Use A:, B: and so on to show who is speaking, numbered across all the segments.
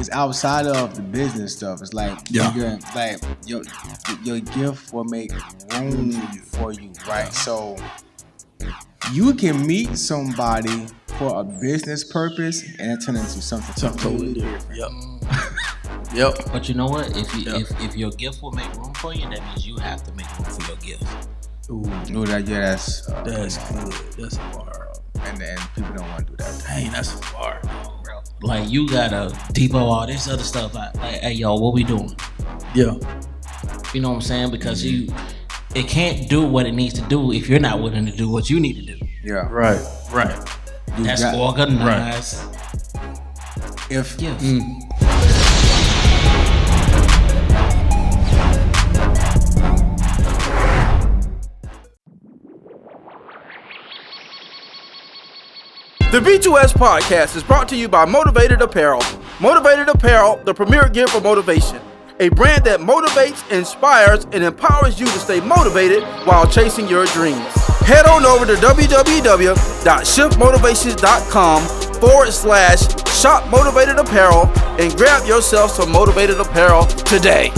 A: it's outside of the business stuff. It's like your gift will make room for you, right? So you can meet somebody for a business purpose and it turn into something totally different.
B: Yep.
C: But you know what? If your gift will make room for you, that means you have to make room for your gift.
A: Ooh, that's
B: good. That's a bar.
A: And people don't want to do that.
B: Dang, that's a bar, bro.
C: Like you gotta depot all this other stuff out. Like, hey, yo, what we doing?
B: Yeah.
C: You know what I'm saying? Because it can't do what it needs to do if you're not willing to do what you need to do.
A: Yeah.
B: Right.
C: That's organized.
A: Right.
B: The B2S podcast is brought to you by Motivated Apparel. Motivated Apparel, the premier gear for motivation. A brand that motivates, inspires, and empowers you to stay motivated while chasing your dreams. Head on over to www.shiftmotivations.com/shop Motivated Apparel and grab yourself some Motivated Apparel today.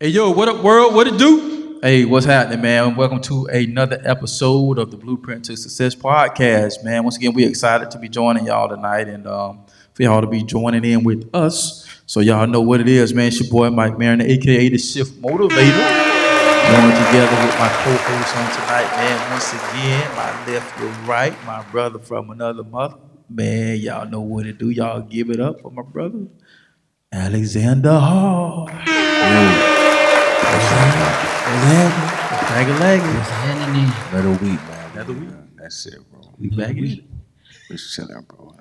D: Hey, yo, what up, world? What it do? Hey, what's happening, man? Welcome to another episode of the Blueprint to Success podcast, man. Once again, we're excited to be joining y'all tonight and for y'all to be joining in with us. So y'all know what it is, man. It's your boy, Mike Mariner, a.k.a. the Shift Motivator. Joined together with my co-host on tonight, man. Once again, my left, your right, my brother from another mother. Man, y'all know what it do. Y'all give it up for my brother, Alxndr Hall.
A: Another week, man. That's it, bro.
D: We back in it.
A: We're chilling, bro.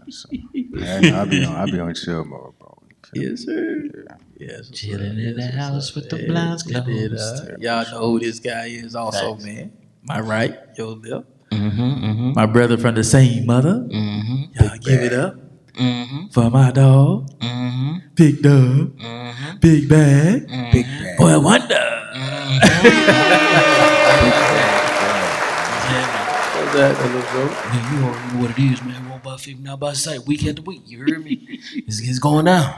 A: I'll be on chill mode, bro.
D: Yes, sir.
A: Yeah.
D: Yes,
C: Chilling in the house with the blinds closed.
D: Y'all know who this guy is also, man. My right, your left. My brother from the same mother. Y'all give it up for my dog. Big Dub. Big Bag.
A: Big bag.
D: Boy Wonda. What's that, little bro?
C: Man, you already know what it is, man. One by 50, now by sight, week after week. You heard me? It's going down.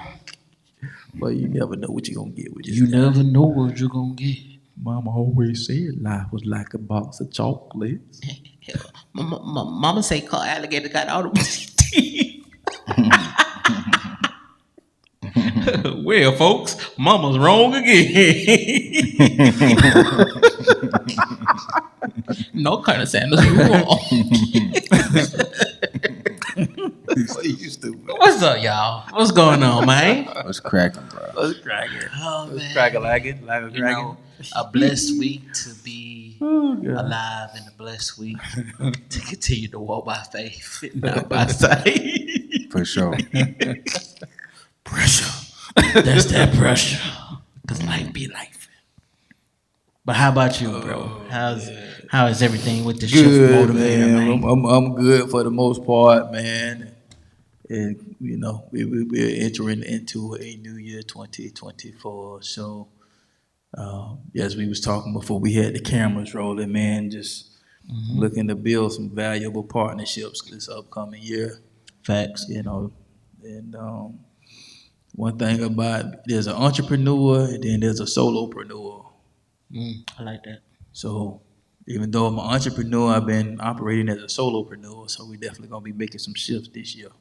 D: But you never know what you're going to get with this
C: You
D: guy.
C: never know what you're going to get.
D: Mama always said life was like a box of chocolates.
C: Mama say call alligator got all the teeth. Well, folks, mama's wrong again. No, Colonel Sanders, you wrong.
D: You stupid.
C: What's up, y'all? What's going on, man?
A: What's cracking, bro?
D: What's cracking?
C: Oh, man.
D: Crack-a-lackin', like a
C: You
D: cracking.
C: know, a blessed week to be alive and a blessed week to continue to walk by faith, not by sight.
A: For sure.
C: Pressure. That's that pressure. Because life be life. But how about you, bro? How is everything with the shift
D: Good,
C: motivator, man?
D: I'm good for the most part, man. And you know, we're entering into a new year, 2024. So, as we was talking before we had the cameras rolling, man, just looking to build some valuable partnerships this upcoming year.
C: Facts.
D: You know, and one thing about there's an entrepreneur and then there's a solopreneur.
C: I like that.
D: So even though I'm an entrepreneur, I've been operating as a solopreneur. So we definitely gonna be making some shifts this year.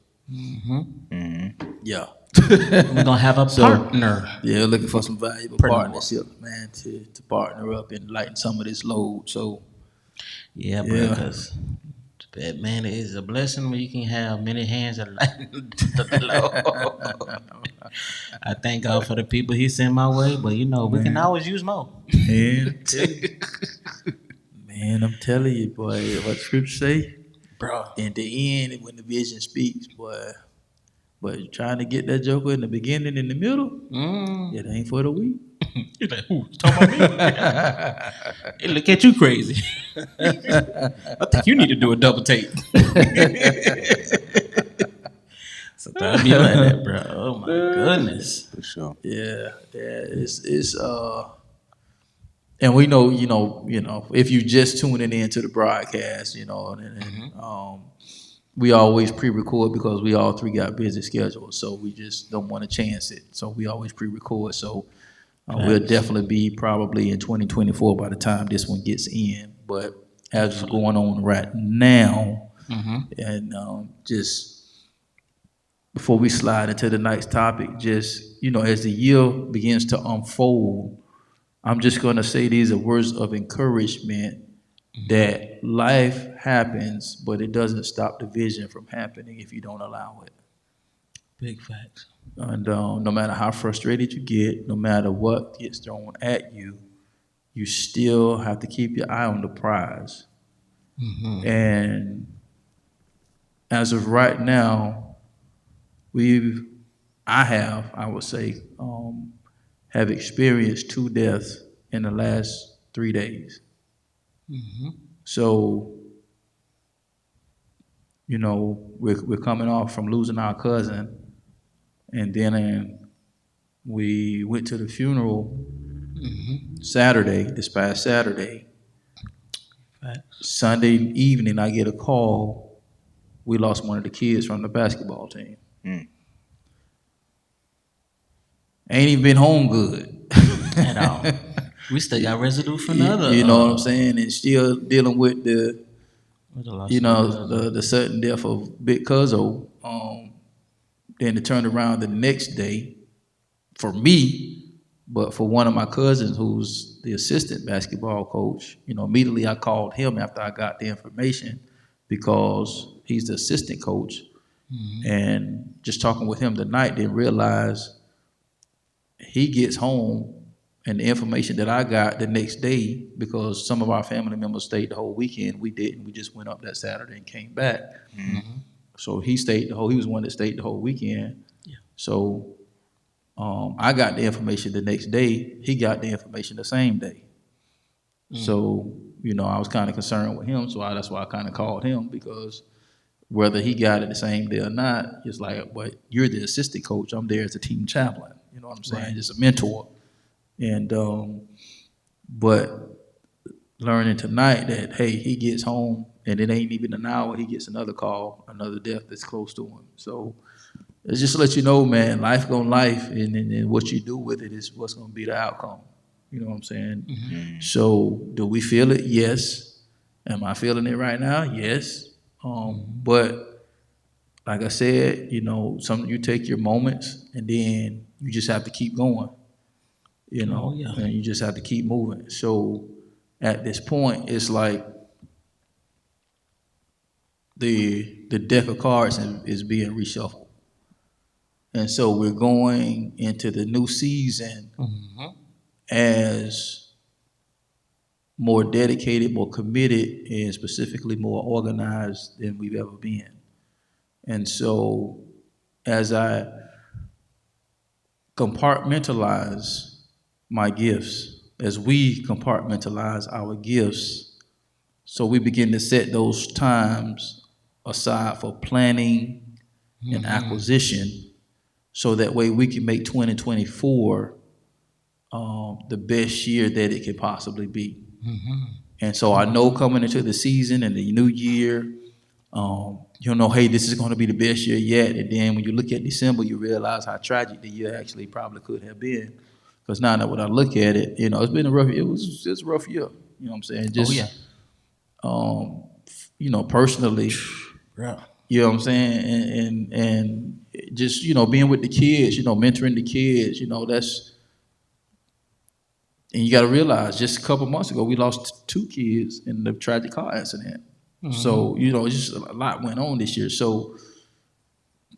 D: Yeah.
C: We're going to have a partner.
D: Yeah, looking for some valuable partnerships, man, to partner up and lighten some of this load. So
C: Yeah, bro, because man, it is a blessing when you can have many hands that lighten the load. I thank God for the people He sent my way, but you know, we can always use more.
D: Man, I'm telling you, boy, what scripture say?
C: bro.
D: In the end, when the vision speaks, boy. But trying to get that joker in the beginning and the middle, it ain't for the weak.
C: You're like, who? You talking about me? Hey, look at you crazy. I think you need to do a double take. Sometimes I be like that, bro. Oh my goodness.
A: For sure.
D: Yeah, it's and we know, if you just tuning into the broadcast, we always pre-record because we all three got busy schedules, so we just don't want to chance it. So we always pre-record. So we'll definitely be probably in 2024 by the time this one gets in. But as it's going on right now, and just before we slide into the next topic, just as the year begins to unfold, I'm just going to say these are words of encouragement that life happens, but it doesn't stop the vision from happening if you don't allow it.
C: Big facts.
D: And no matter how frustrated you get, no matter what gets thrown at you, you still have to keep your eye on the prize. And as of right now, I would say, have experienced 2 deaths in the last 3 days. So, we're coming off from losing our cousin, and then we went to the funeral this past Saturday. Sunday evening, I get a call. We lost one of the kids from the basketball team. Ain't even been home good
C: At all. We still got residue from the other.
D: You know what I'm saying? And still dealing with the sudden death of Big Cuzzo. Then it turned around the next day for me, but for one of my cousins who's the assistant basketball coach, immediately I called him after I got the information because he's the assistant coach. And just talking with him tonight, didn't realize he gets home and the information that I got the next day, because some of our family members stayed the whole weekend, we didn't. We just went up that Saturday and came back. So he was one that stayed the whole weekend.
C: Yeah.
D: So I got the information the next day. He got the information the same day. So, I was kind of concerned with him. So that's why I kind of called him, because whether he got it the same day or not, it's like, but you're the assistant coach. I'm there as a team chaplain. You know what I'm saying?
C: Right.
D: Just a mentor. And but learning tonight that, hey, he gets home and it ain't even an hour, he gets another call, another death that's close to him. So it's just to let you know, man, life gonna life, and what you do with it is what's gonna be the outcome. You know what I'm saying? So do we feel it? Yes. Am I feeling it right now? Yes. But like I said, some you take your moments and then you just have to keep going. And you just have to keep moving. So at this point, it's like the deck of cards is being reshuffled. And so we're going into the new season as more dedicated, more committed, and specifically more organized than we've ever been. And so as I compartmentalize my gifts, as we compartmentalize our gifts, so we begin to set those times aside for planning and acquisition, so that way we can make 2024 the best year that it could possibly be. And so I know coming into the season and the new year, hey, this is going to be the best year yet. And then when you look at December, you realize how tragic the year actually probably could have been. Because now that when I look at it, it's been a rough year. It's a rough year. You know what I'm saying? Just, personally,
C: Yeah.
D: you know what I'm saying? And just, being with the kids, mentoring the kids, that's, and you got to realize just a couple months ago, we lost 2 kids in the tragic car accident. So, just a lot went on this year. So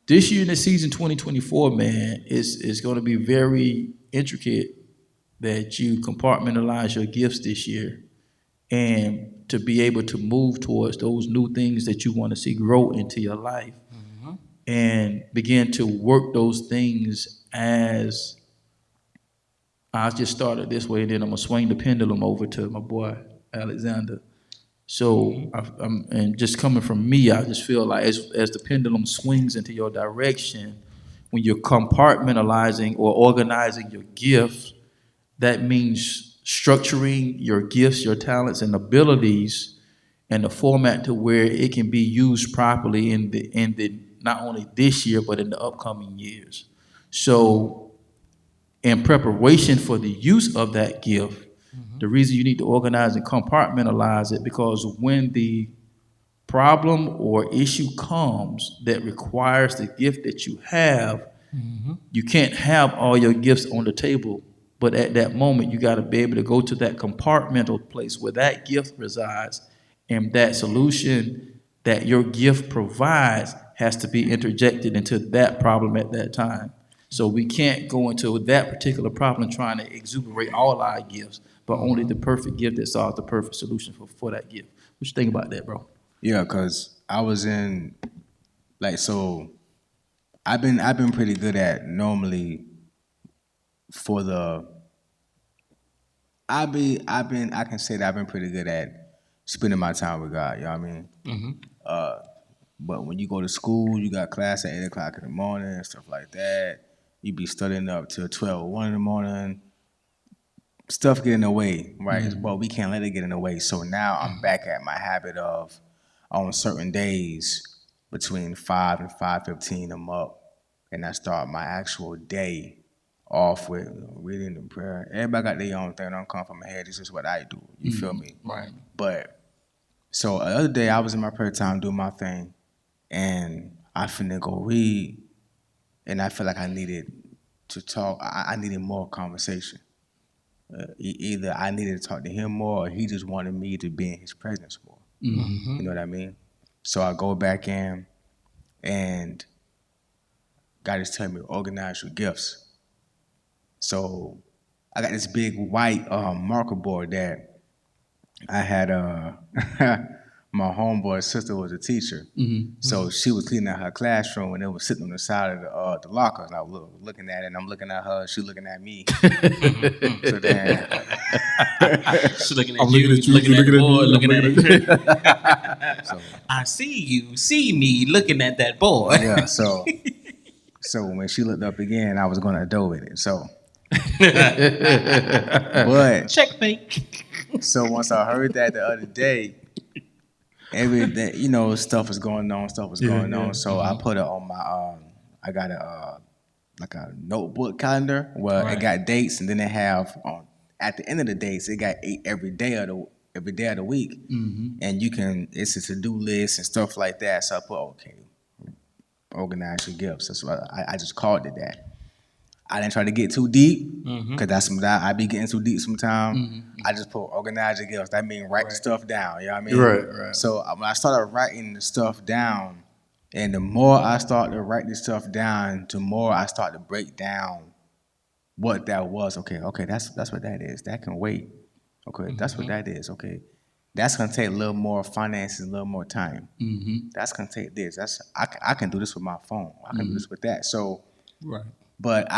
D: this year in the season 2024, man, is going to be very intricate that you compartmentalize your gifts this year and to be able to move towards those new things that you want to see grow into your life, and begin to work those things as I just started this way, then I'm gonna swing the pendulum over to my boy Alexandr. So, and just coming from me, I just feel like as the pendulum swings into your direction, when you're compartmentalizing or organizing your gifts, that means structuring your gifts, your talents, and abilities in the format to where it can be used properly in the not only this year but in the upcoming years. So, in preparation for the use of that gift, the reason you need to organize and compartmentalize it, because when the problem or issue comes that requires the gift that you have, you can't have all your gifts on the table. But at that moment, you got to be able to go to that compartmental place where that gift resides, and that solution that your gift provides has to be interjected into that problem at that time. So we can't go into that particular problem trying to exuberate all our gifts, but only the perfect gift that solves the perfect solution for that gift. What you think about that, bro?
A: Yeah, cause I was in so I've been pretty good at normally for the I can say that I've been pretty good at spending my time with God. You know what I mean? But when you go to school, you got class at 8 o'clock in the morning and stuff like that. You be studying up till 12 or 1 in the morning. Stuff get in the way, right? But we can't let it get in the way. So now I'm back at my habit of on certain days between 5 and 5:15, I'm up and I start my actual day off with reading and prayer. Everybody got their own thing. Don't come from my head. This is what I do. You feel me?
D: Right.
A: But so the other day I was in my prayer time doing my thing, and I finna go read, and I feel like I needed to talk. I needed more conversation. Either I needed to talk to him more, or he just wanted me to be in his presence more. You know what I mean? So I go back in, and God is telling me organize your gifts. So I got this big white marker board that I had. My homeboy's sister was a teacher, so she was cleaning out her classroom, and it was sitting on the side of the locker. And I was looking at it, and I'm looking at her, she looking at me. So then,
C: She's looking at you, looking at the board, looking at
A: so,
C: I see you, see me looking at that board.
A: yeah. So when she looked up again, I was going to do with it. So, but
C: Checkmate.
A: so once I heard that the other day, every day, stuff was going on. So I put it on my I got a like a notebook calendar where it got dates, and then they have at the end of the dates it got every day of the week, and it's a to-do list and stuff like that. So I put organize your gifts. That's what I just called it that. I didn't try to get too deep, because that's that I be getting too deep sometimes. I just put organize your gifts. That means write the stuff down. You know what I mean?
D: Right.
A: So when I started writing the stuff down, and the more I start to write this stuff down, the more I start to break down what that was. Okay, that's what that is. That can wait. Okay, that's what that is. Okay, that's gonna take a little more finances, a little more time. That's gonna take this. I can do this with my phone. I can do this with that. So, but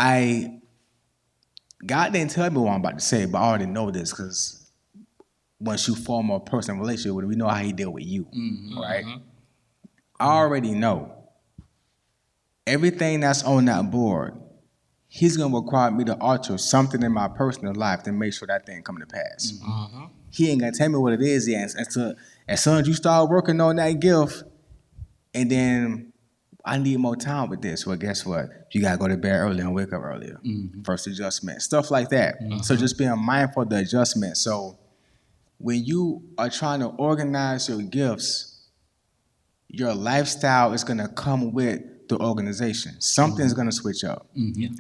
A: God didn't tell me what I'm about to say, but I already know this, because once you form a personal relationship with him, we know how he deal with you, right? I already know everything that's on that board. He's gonna require me to alter something in my personal life to make sure that thing come to pass. He ain't gonna tell me what it is yet. As soon as you start working on that gift, and then I need more time with this. Well, guess what? You gotta go to bed early and wake up earlier. First adjustment, stuff like that. So just being mindful of the adjustment. So when you are trying to organize your gifts, your lifestyle is gonna come with the organization. Something's gonna switch up.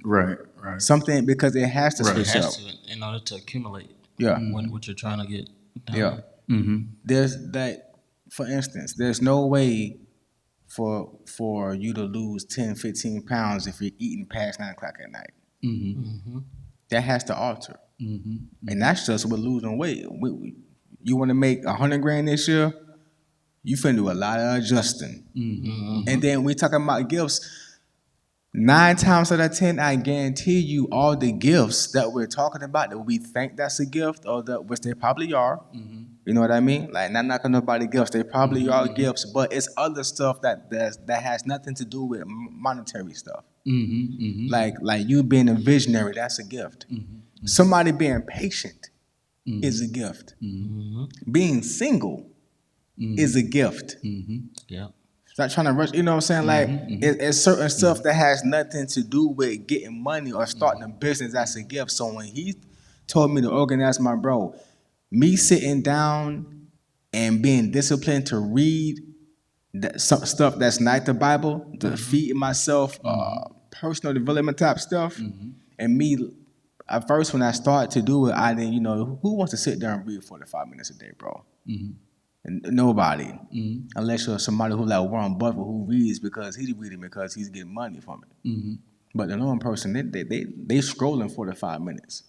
D: Right.
A: Something, because it has to switch up.
C: In order to accumulate what you're trying to get done.
A: Yeah. There's that, for instance, there's no way for you to lose 10, 15 pounds if you're eating past 9 o'clock at night. That has to alter. And that's just with losing weight. You want to make 100 grand this year? You finna do a lot of adjusting. And then we talking about gifts. 9 times out of 10, I guarantee you, all the gifts that we're talking about that we think that's a gift, or that which they probably are. You know what I mean? Like, not knocking nobody gifts, they probably are gifts, but it's other stuff that has nothing to do with monetary stuff. Like you being a visionary, that's a gift. Somebody being patient is a gift. Being single is a gift.
C: Yeah.
A: Stop trying to rush. You know what I'm saying? Like, it's certain stuff that has nothing to do with getting money or starting a business. That's a gift. So when he told me to organize my bro, me sitting down and being disciplined to read some stuff that's not the Bible, to feeding myself personal development type stuff, and me. At first, when I started to do it, I didn't. You know, who wants to sit there and read 45 minutes a day, bro? And nobody, unless you're somebody who like Warren Buffett, who reads because he's reading because he's getting money from it. But the normal person, they scrolling 45 minutes.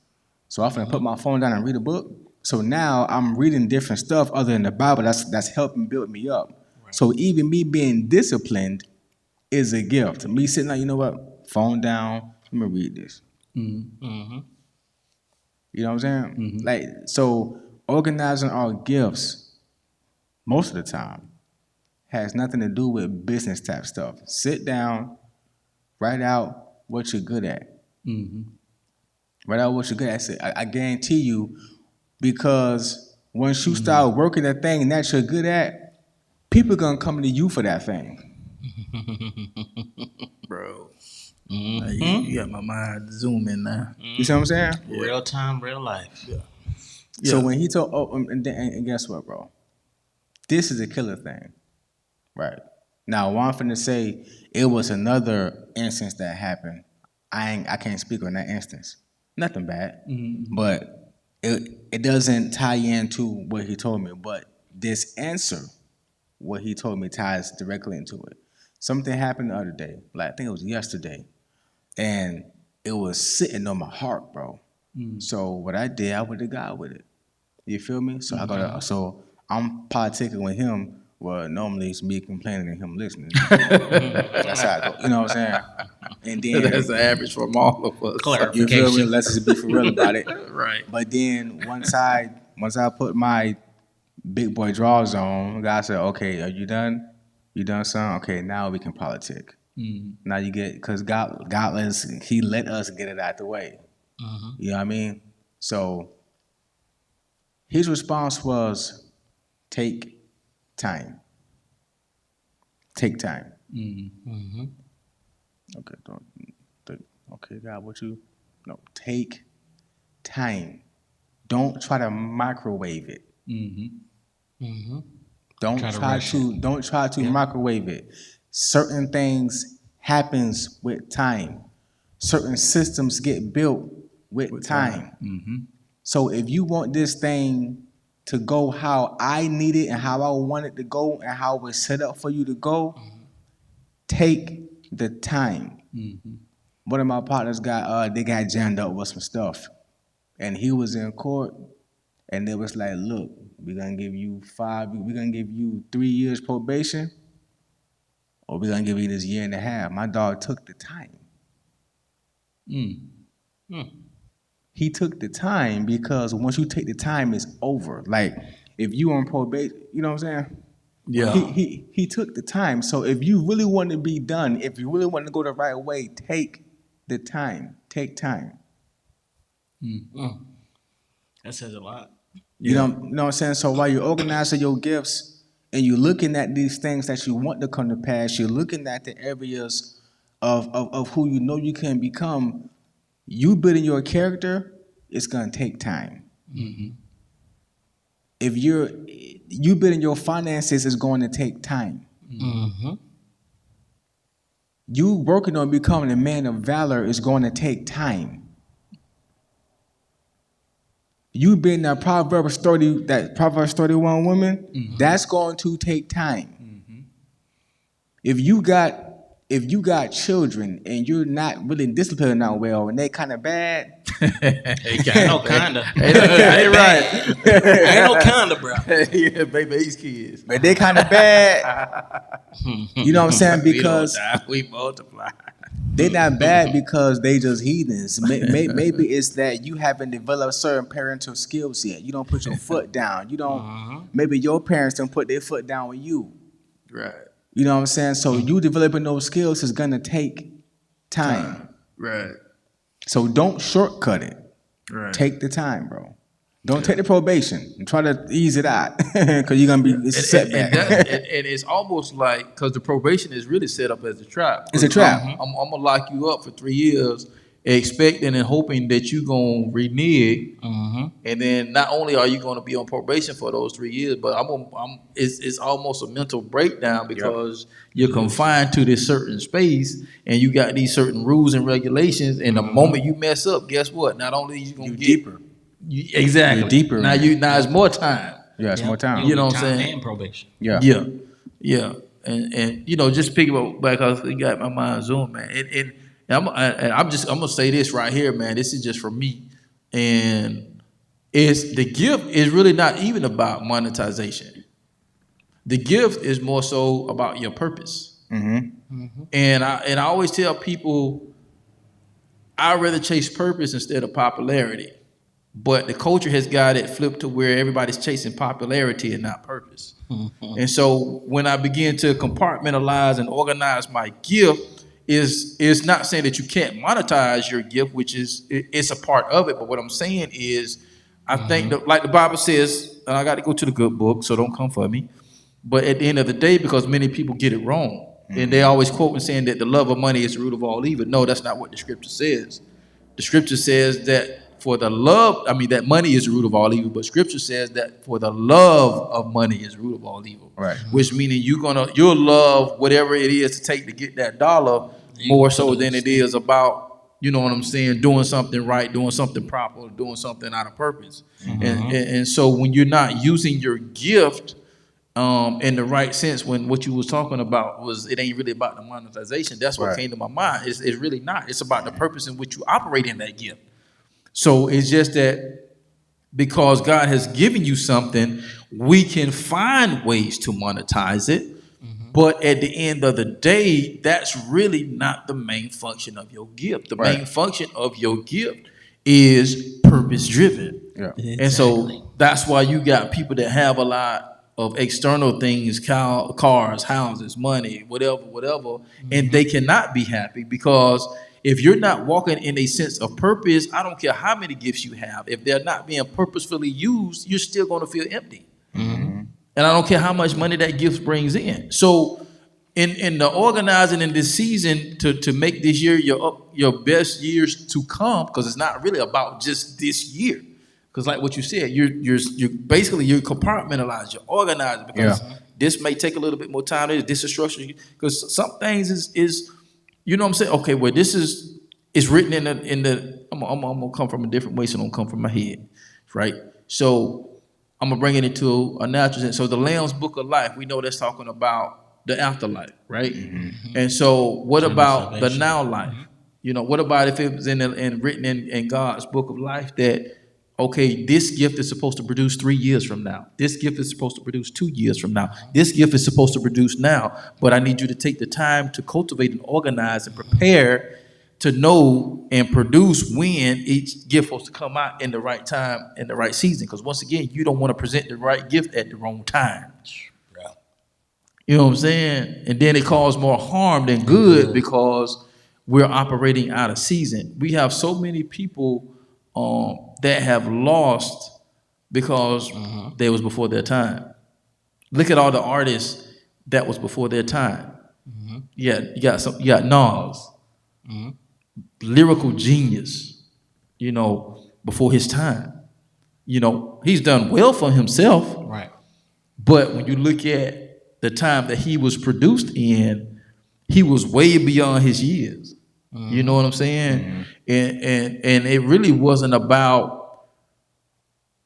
A: So I'm finna put my phone down and read a book. So now I'm reading different stuff other than the Bible that's helping build me up. Right. So even me being disciplined is a gift. Me sitting like, you know what, phone down, let me read this. You know what I'm saying? Like, so organizing our gifts most of the time has nothing to do with business type stuff. Sit down, write out what you're good at. Write out what you're good at. I guarantee you, because once you start working that thing and that you're good at, people gonna come to you for that thing.
D: Bro. You got my mind zooming now.
A: You see what I'm saying?
C: Real time, real life.
A: So when he told, and guess what, bro? This is a killer thing, right? Now, what I'm finna say, it was another instance that happened. I can't speak on that instance. Nothing bad, but it doesn't tie into what he told me. But this answer, what he told me, ties directly into it. Something happened the other day, like I think it was yesterday, and it was sitting on my heart, bro. So what I did, I went to God with it. You feel me? So I'm partaking with him. Well, normally it's me complaining and him listening. That's how I go. You know what I'm saying? And then
D: That's the average from all of us.
A: you feel me? Let's just be for real about it.
D: Right.
A: But then once I put my big boy drawers on, God said, "Okay, are you done? You done, son? Okay, now we can politic. Now you get, because God He let us get it out the way. You know what I mean? So his response was, take time. Take time. Okay, God, take time. Don't try to microwave it. Don't try to microwave it. Certain things happens with time. Certain systems get built with time. So if you want this thing to go how I need it and how I want it to go and how it was set up for you to go, take the time. One of my partners got jammed up with some stuff, and he was in court, and it was like, look, we're gonna give you 3 years probation, or we're gonna give you this 1.5 years. My dog took the time. He took the time, because once you take the time, it's over. Like, if you on probation, you know what I'm saying?
D: Yeah.
A: He took the time. So if you really want to be done, if you really want to go the right way, take the time. Take time.
C: That says a lot.
A: You know what I'm saying? So while you're organizing your gifts and you're looking at these things that you want to come to pass, you're looking at the areas of who you know you can become, you building your character, it's going to take time. If you building your finances, is going to take time. You working on becoming a man of valor is going to take time. You being that Proverbs 31 woman, that's going to take time. If you got if you got children and you're not really disciplining them well and they kind of bad,
C: Ain't no kinda.
D: Ain't right.
C: Ain't no kinda, bro.
D: Yeah, baby, these kids.
A: but they kind of bad. You know what I'm saying? Because
C: we don't die, we multiply.
A: they not bad because they just heathens. Maybe it's that you haven't developed certain parental skills yet. You don't put your foot down. You don't. Maybe your parents don't put their foot down with you.
D: Right.
A: You know what I'm saying? So you developing those skills is gonna take time.
D: Right.
A: So don't shortcut it.
D: Right.
A: Take the time, bro. Don't take the probation and try to ease it out because you're gonna be it's a setback.
D: And it's almost like because the probation is really set up as a trap.
A: It's a trap.
D: I'm gonna lock you up for 3 years, expecting and hoping that you gonna renege, and then not only are you gonna be on probation for those 3 years, but it's almost a mental breakdown because you're confined to this certain space and you got these certain rules and regulations. And the moment you mess up, guess what? Not only are you gonna get
A: deeper.
D: Exactly.
A: You're deeper.
D: Now it's more time.
A: Yeah, it's more time.
D: You know what I'm
C: Time
D: saying?
C: and probation.
A: Yeah.
D: And just picking up back, cause it got my mind zoomed, man. And I'm gonna say this right here, man. This is just for me, and it's the gift is really not even about monetization. The gift is more so about your purpose. And I always tell people, I'd rather chase purpose instead of popularity. But the culture has got it flipped to where everybody's chasing popularity and not purpose. And so when I begin to compartmentalize and organize my gift, is not saying that you can't monetize your gift, which it's a part of it. But what I'm saying is, I think that, like the Bible says, and I got to go to the good book, so don't come for me. But at the end of the day, because many people get it wrong, and they always quote and saying that the love of money is the root of all evil. No, that's not what the scripture says. The scripture says that that money is the root of all evil, but scripture says that for the love of money is the root of all evil.
A: Right.
D: Which meaning you'll love whatever it is to take to get that dollar more so than it is about, you know what I'm saying, doing something right, doing something proper, doing something out of purpose. And so when you're not using your gift in the right sense, when what you was talking about was it ain't really about the monetization. That's what came to my mind. It's really not. It's about the purpose in which you operate in that gift. So it's just that because God has given you something, we can find ways to monetize it. But at the end of the day, that's really not the main function of your gift. The main function of your gift is purpose driven. Yeah. And so that's why you got people that have a lot of external things, cars, houses, money, whatever, and they cannot be happy because if you're not walking in a sense of purpose, I don't care how many gifts you have. If they're not being purposefully used, you're still going to feel empty. And I don't care how much money that gift brings in. So in the organizing in this season to make this year your best years to come, because it's not really about just this year. Because like what you said, you're basically compartmentalized, you're organized because this may take a little bit more time. This is structured because some things is you know what I'm saying? Okay, well, this is written in the. I'm gonna come from a different way, so don't come from my head, right? So I'm gonna bring it into a natural sense. So the Lamb's Book of Life, we know that's talking about the afterlife, right? And so what about the now life? You know, what about if it was written in God's Book of Life that okay, this gift is supposed to produce 3 years from now. This gift is supposed to produce 2 years from now. This gift is supposed to produce now, but I need you to take the time to cultivate and organize and prepare to know and produce when each gift is supposed to come out in the right time, in the right season. Because once again, you don't want to present the right gift at the wrong time. You know what I'm saying? And then it causes more harm than good because we're operating out of season. We have so many people that have lost because they was before their time. Look at all the artists that was before their time. Yeah, you got Nas, lyrical genius, you know, before his time. You know, he's done well for himself.
C: Right.
D: But when you look at the time that he was produced in, he was way beyond his years. You know what I'm saying? And it really wasn't about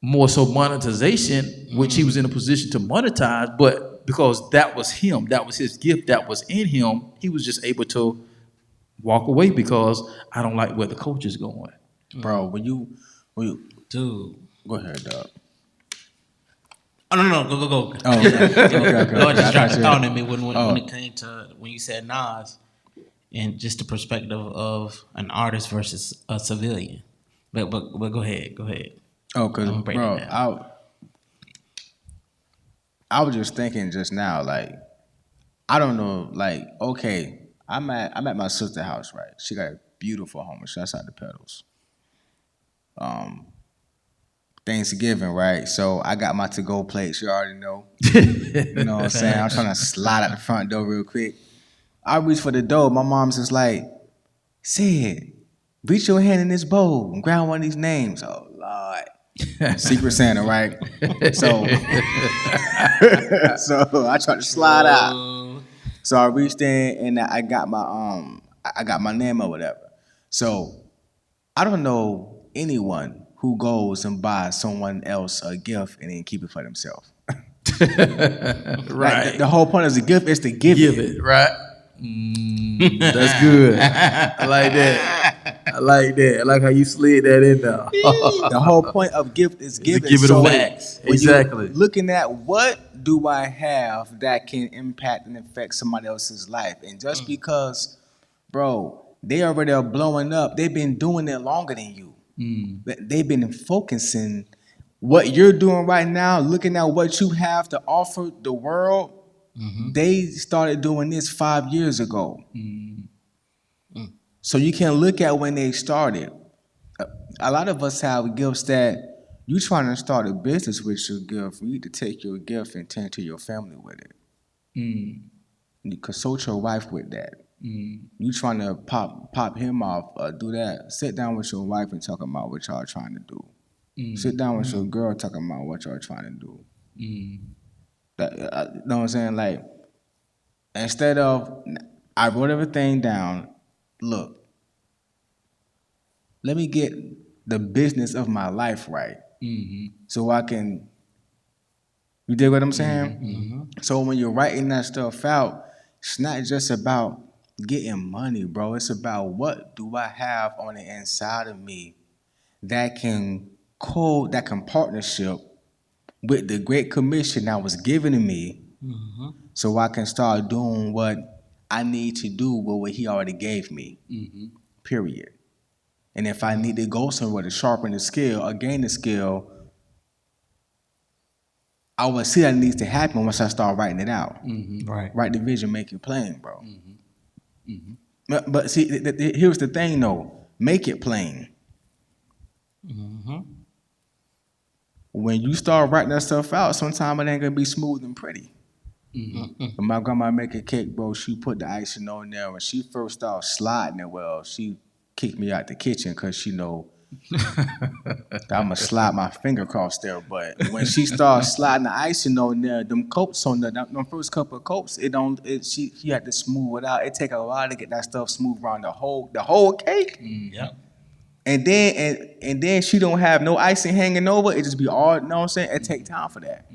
D: more so monetization, which he was in a position to monetize, but but because that was him, that was his gift, that was in him, he was just able to walk away because I don't like where the coach is going.
A: Bro, when you
C: Dude.
A: go ahead, dog.
C: Oh no, go.
A: Oh, okay.
C: Lord just dropped
A: I
C: a
A: thought
C: thought in me when it came to when you said Nas and just the perspective of an artist versus a civilian. But go ahead.
A: Oh, cause
C: I'm gonna break
A: bro,
C: it down.
A: I was just thinking just now, like, I don't know, like, okay, I'm at my sister's house, right? She got a beautiful home. Shouts out the pedals. Thanksgiving, right? So I got my to-go plates. You already know. You know what I'm saying? I'm trying to slide out the front door real quick. I reach for the door. My mom's just like, "Sid, reach your hand in this bowl and grab one of these names." Oh Lord, Secret Santa, right? So, so I tried to slide out. So I reached in and I got my name or whatever. So I don't know anyone who goes and buys someone else a gift and then keep it for themselves.
D: Right.
A: Like, the whole point of the gift is to give it.
D: Right? That's good. I like that. I like how you slid that in there.
A: The whole point of gift is giving.
D: give it
A: so
D: away.
A: when
D: Exactly.
A: you're looking at what do I have that can impact and affect somebody else's life, and just because, bro, they already are blowing up, they've been doing it longer than you. They've been focusing what you're doing right now, looking at what you have to offer the world. They started doing this 5 years ago. So you can look at when they started. A lot of us have gifts that you trying to start a business with your gift. You need to take your gift and tend to your family with it. You consult your wife with that. You trying to pop him off, do that. Sit down with your wife and talk about what y'all trying to do. Sit down with your girl talking about what y'all trying to do. That, you know what I'm saying? Like, instead of, I wrote everything down. Look, let me get the business of my life right, so I can. You dig what I'm saying? So when you're writing that stuff out, it's not just about getting money, bro. It's about what do I have on the inside of me that can partnership with the Great Commission that was given to me, so I can start doing what I need to do with what He already gave me. Period. And if I need to go somewhere to sharpen the skill or gain the skill, I will see that needs to happen once I start writing it out.
C: Right.
A: Write the vision, make it plain, bro. But see, here's the thing, though. Make it plain. When you start writing that stuff out, sometimes it ain't gonna be smooth and pretty. When my grandma make a cake, bro, she put the icing on there. When she first started sliding it, well, she kicked me out the kitchen because she know I'ma slide my finger across there. But when she started sliding the icing on there, them coats on there, them first couple of coats, she had to smooth it out. It take a while to get that stuff smooth around the whole cake.
C: Yep.
A: And then she don't have no icing hanging over. It just be all, you know what I'm saying? It take time for that.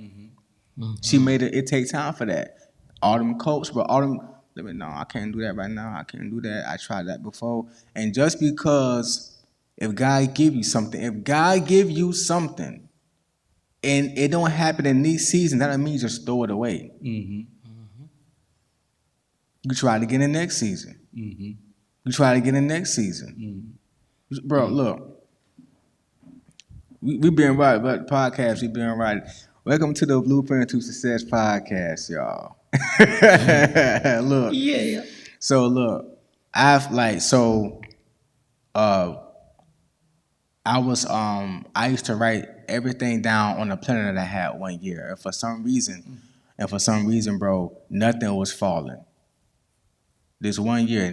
A: She made it take time for that. All them coats, but no, I can't do that right now. I can't do that. I tried that before. And just because if God give you something, and it don't happen in this season, that don't mean just throw it away. You try to get in the next season. You try to get in the next season. Bro, look. We been right about the podcast. We been right. Welcome to the Blueprint to Success podcast, y'all. Look.
C: Yeah.
A: So look, I used to write everything down on a planner that I had one year. And for some reason, bro, nothing was falling. This one year,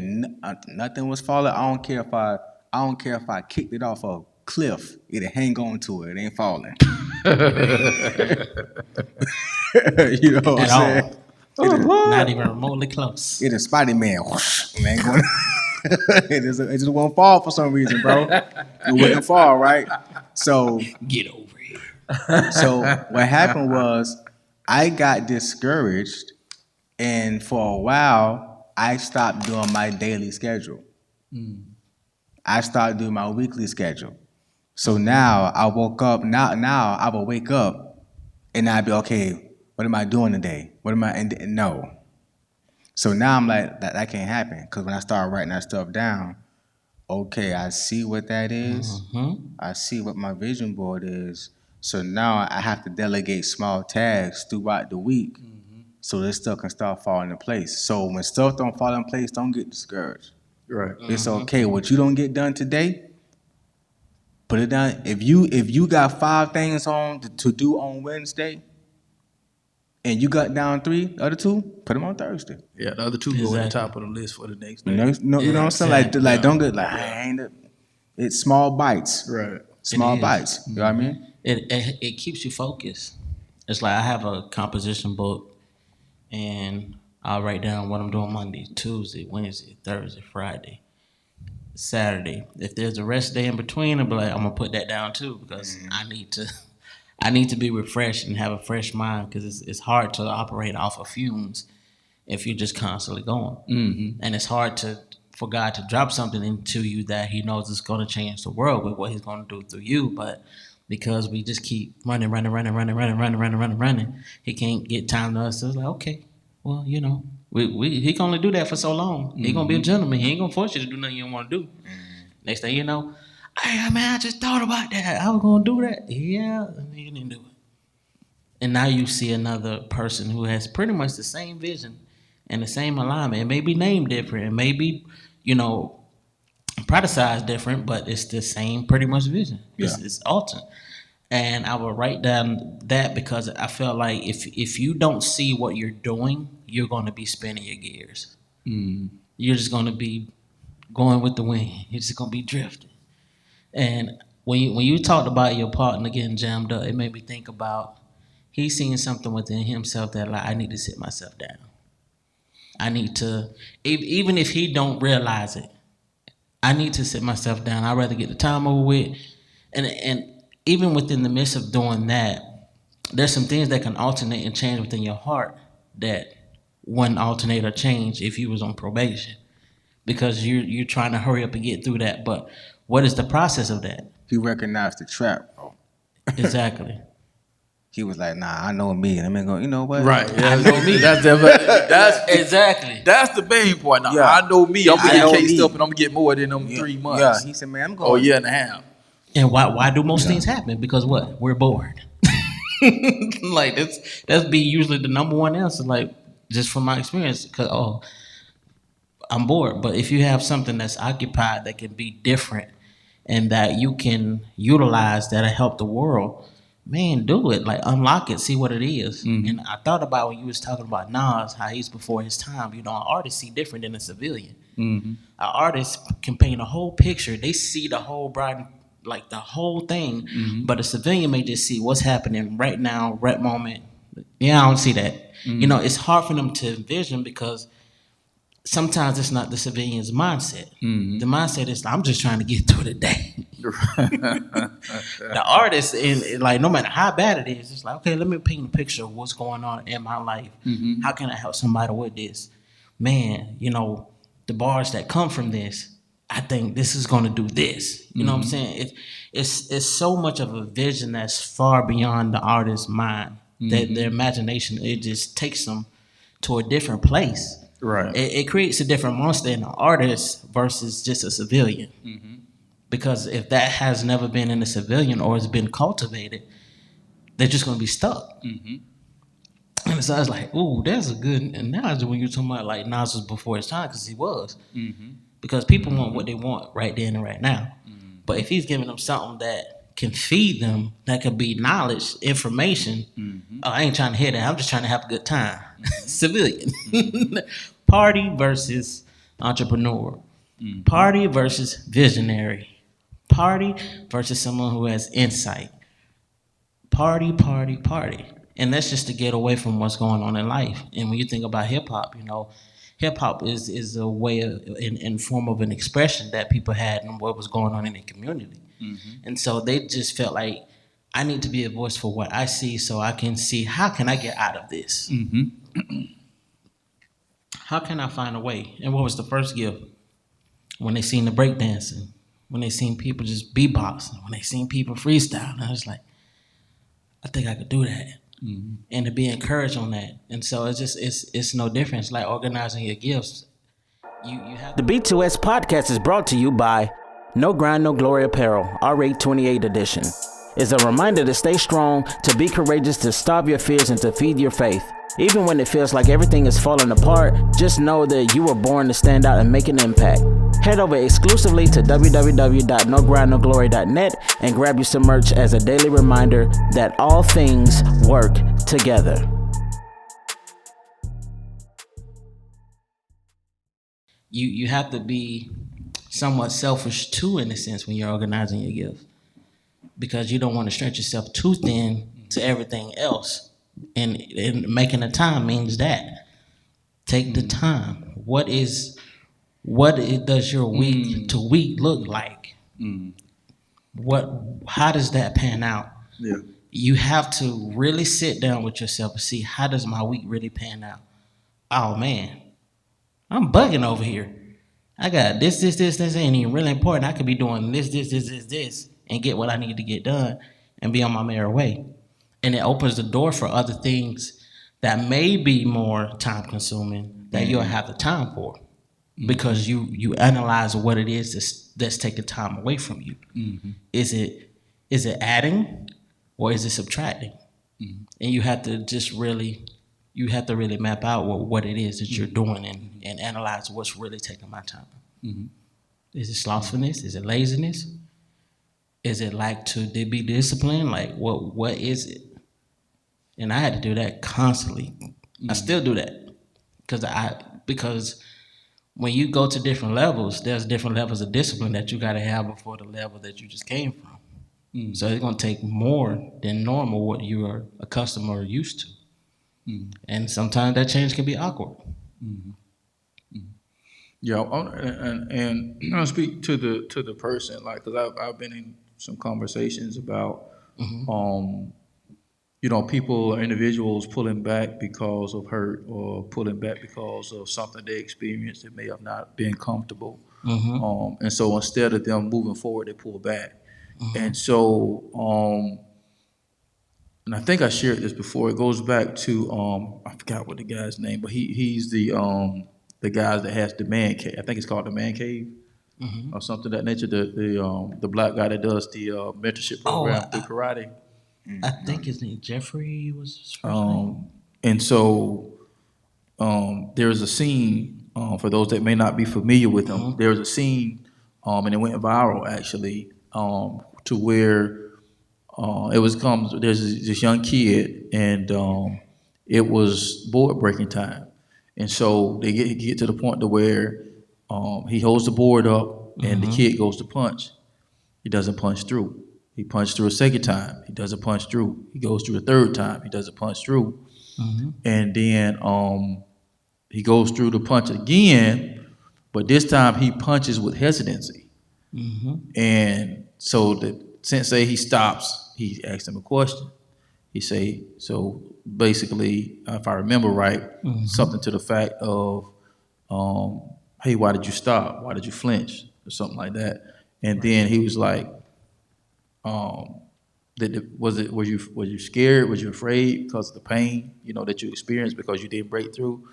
A: nothing was falling. I don't care if I kicked it off a cliff. It'll hang on to it. It ain't falling. You know what I'm saying?
C: Not even remotely close.
A: It's a Spider-Man. Man, going. It just won't fall for some reason, bro. It wouldn't fall, right? So
C: Get over here.
A: So what happened was I got discouraged, and for a while, I stopped doing my daily schedule. I started doing my weekly schedule. So now I woke up. Now I will wake up, and I'd be okay. What am I doing today? What am I? And no. So now I'm like that can't happen because when I start writing that stuff down, okay, I see what that is. I see what my vision board is. So now I have to delegate small tasks throughout the week so this stuff can start falling in place. So when stuff don't fall in place, don't get discouraged.
D: Right.
A: It's okay. What you don't get done today, put it down. If you got 5 things on to do on Wednesday, and you got down 3, the other 2, put them on Thursday.
D: Yeah, the other 2 go at the top of the list for the next day.
A: You know what I'm saying? Like don't get like I ain't. It's small bites.
D: Right.
A: Small bites. You know what I mean?
C: It keeps you focused. It's like I have a composition book, and I'll write down what I'm doing Monday, Tuesday, Wednesday, Thursday, Friday, Saturday. If there's a rest day in between, I'm gonna put that down too because I need to be refreshed and have a fresh mind because it's hard to operate off of fumes if you're just constantly going, and it's hard for God to drop something into you that He knows is going to change the world with what He's going to do through you, but because we just keep running, He can't get time to us. So it's like, okay, well, He can only do that for so long. He gonna be a gentleman. He ain't gonna force you to do nothing you don't want to do. Next thing you know, hey man, I just thought about that. I was gonna do that. Yeah, and you didn't do it. And now you see another person who has pretty much the same vision and the same alignment. It may be named different. It may be, productized different, but it's the same pretty much vision.
A: Yeah.
C: It's ultimate. And I will write down that because I feel like if you don't see what you're doing, you're going to be spinning your gears. You're just going to be going with the wind. You're just going to be drifting. And when you talked about your partner getting jammed up, it made me think about he's seeing something within himself that like I need to sit myself down. I need to, even if he don't realize it, I need to sit myself down. I'd rather get the time over with. And even within the midst of doing that, there's some things that can alternate and change within your heart that wouldn't alternate or change if you was on probation. Because you're trying to hurry up and get through that. But what is the process of that?
A: He recognized the trap, bro.
C: Exactly.
A: He was like, nah, I know me. And I'm going, you know what?
D: Right. Yeah,
A: I know me.
D: That's
C: exactly.
D: That's the main point. Now,
A: Yeah.
D: I know me. I'm
A: I
D: getting
A: know
D: cased
A: me.
D: up and I'm gonna get more than them 3 months.
A: Yeah, he said, man, I'm going.
D: Or a year and a half.
C: And why do most things happen? Because what? We're bored. Like that's be usually the number one answer. Like just from my experience, because I'm bored. But if you have something that's occupied that can be different and that you can utilize that'll help the world, man, do it. Like unlock it, see what it is. And I thought about when you was talking about Nas, how he's before his time. An artist see different than a civilian. An artist can paint a whole picture. They see the whole bride, like the whole thing. But a civilian may just see what's happening right now, right moment. Yeah, I don't see that. It's hard for them to envision because sometimes it's not the civilian's mindset. The mindset is, I'm just trying to get through the day. The artist, and like no matter how bad it is, it's like, okay, let me paint a picture of what's going on in my life. How can I help somebody with this? Man, the bars that come from this, I think this is going to do this. You know what I'm saying? It's so much of a vision that's far beyond the artist's mind. That their imagination, it just takes them to a different place.
D: Right.
C: It creates a different monster in an artist versus just a civilian. Because if that has never been in a civilian or has been cultivated, they're just going to be stuck. And so I was like, ooh, that's a good analogy when you're talking about like Nas was before his time, because he was. Because people want what they want right then and right now. But if he's giving them something that can feed them, that could be knowledge, information, I ain't trying to hear that. I'm just trying to have a good time. Civilian. Party versus entrepreneur. Party versus visionary. Party versus someone who has insight. Party. And that's just to get away from what's going on in life. And when you think about hip-hop, hip-hop is a way of, in form of an expression that people had and what was going on in their community. And so they just felt like I need to be a voice for what I see, so I can see how can I get out of this. How can I find a way? And what was the first gift? When they seen the breakdancing, when they seen people just beatboxing, when they seen people freestyle, and I was like, I think I could do that. And to be encouraged on that. And so it's no different. It's like organizing your gifts. You have
E: The B2S podcast is brought to you by No Grind, No Glory Apparel, R828 edition. It's a reminder to stay strong, to be courageous, to starve your fears, and to feed your faith. Even when it feels like everything is falling apart, just know that you were born to stand out and make an impact. Head over exclusively to www.nogrindnoglory.net and grab you some merch as a daily reminder that all things work together.
C: you have to be somewhat selfish too, in a sense, when you're organizing your gift, because you don't want to stretch yourself too thin to everything else. And making the time means that take the time. What does your week to week look like? How does that pan out?
D: Yeah.
C: You have to really sit down with yourself and see, how does my week really pan out? Oh man, I'm bugging over here. I got this ain't even really important. I could be doing this, and get what I need to get done and be on my merry way. And it opens the door for other things that may be more time consuming that you'll have the time for, because you analyze what it is that's taking time away from you. Is it adding or is it subtracting? And you have to really map out what it is that you're doing and analyze what's really taking my time. Is it slothfulness? Is it laziness? Is it like to be disciplined? Like what is it? And I had to do that constantly. I still do that because when you go to different levels, there's different levels of discipline that you got to have before the level that you just came from. So it's going to take more than normal what you are accustomed or used to. And sometimes that change can be awkward.
D: Yeah, and I'll speak to the person, like, because I've been in some conversations about, people or individuals pulling back because of hurt or pulling back because of something they experienced that may have not been comfortable. And so instead of them moving forward, they pull back. And so, and I think I shared this before. It goes back to I forgot what the guy's name, but he's the guy that has the man cave. I think it's called the man cave or something of that nature. The black guy that does the mentorship program through karate.
C: I think his name Jeffrey was his first name.
D: And so there's a scene, for those that may not be familiar with him, there's a scene, and it went viral actually, to where there's this young kid, and it was board breaking time. And so they get to the point to where he holds the board up and the kid goes to punch. He doesn't punch through. He punched through a second time. He doesn't punch through. He goes through a third time. He doesn't punch through. And then he goes through the punch again, but this time he punches with hesitancy. And so the sensei, he stops. He asks him a question. He say, so basically, if I remember right, something to the fact of, hey, why did you stop? Why did you flinch? Or something like that. And then he was like, were you scared? Was you afraid because of the pain, that you experienced because you didn't break through?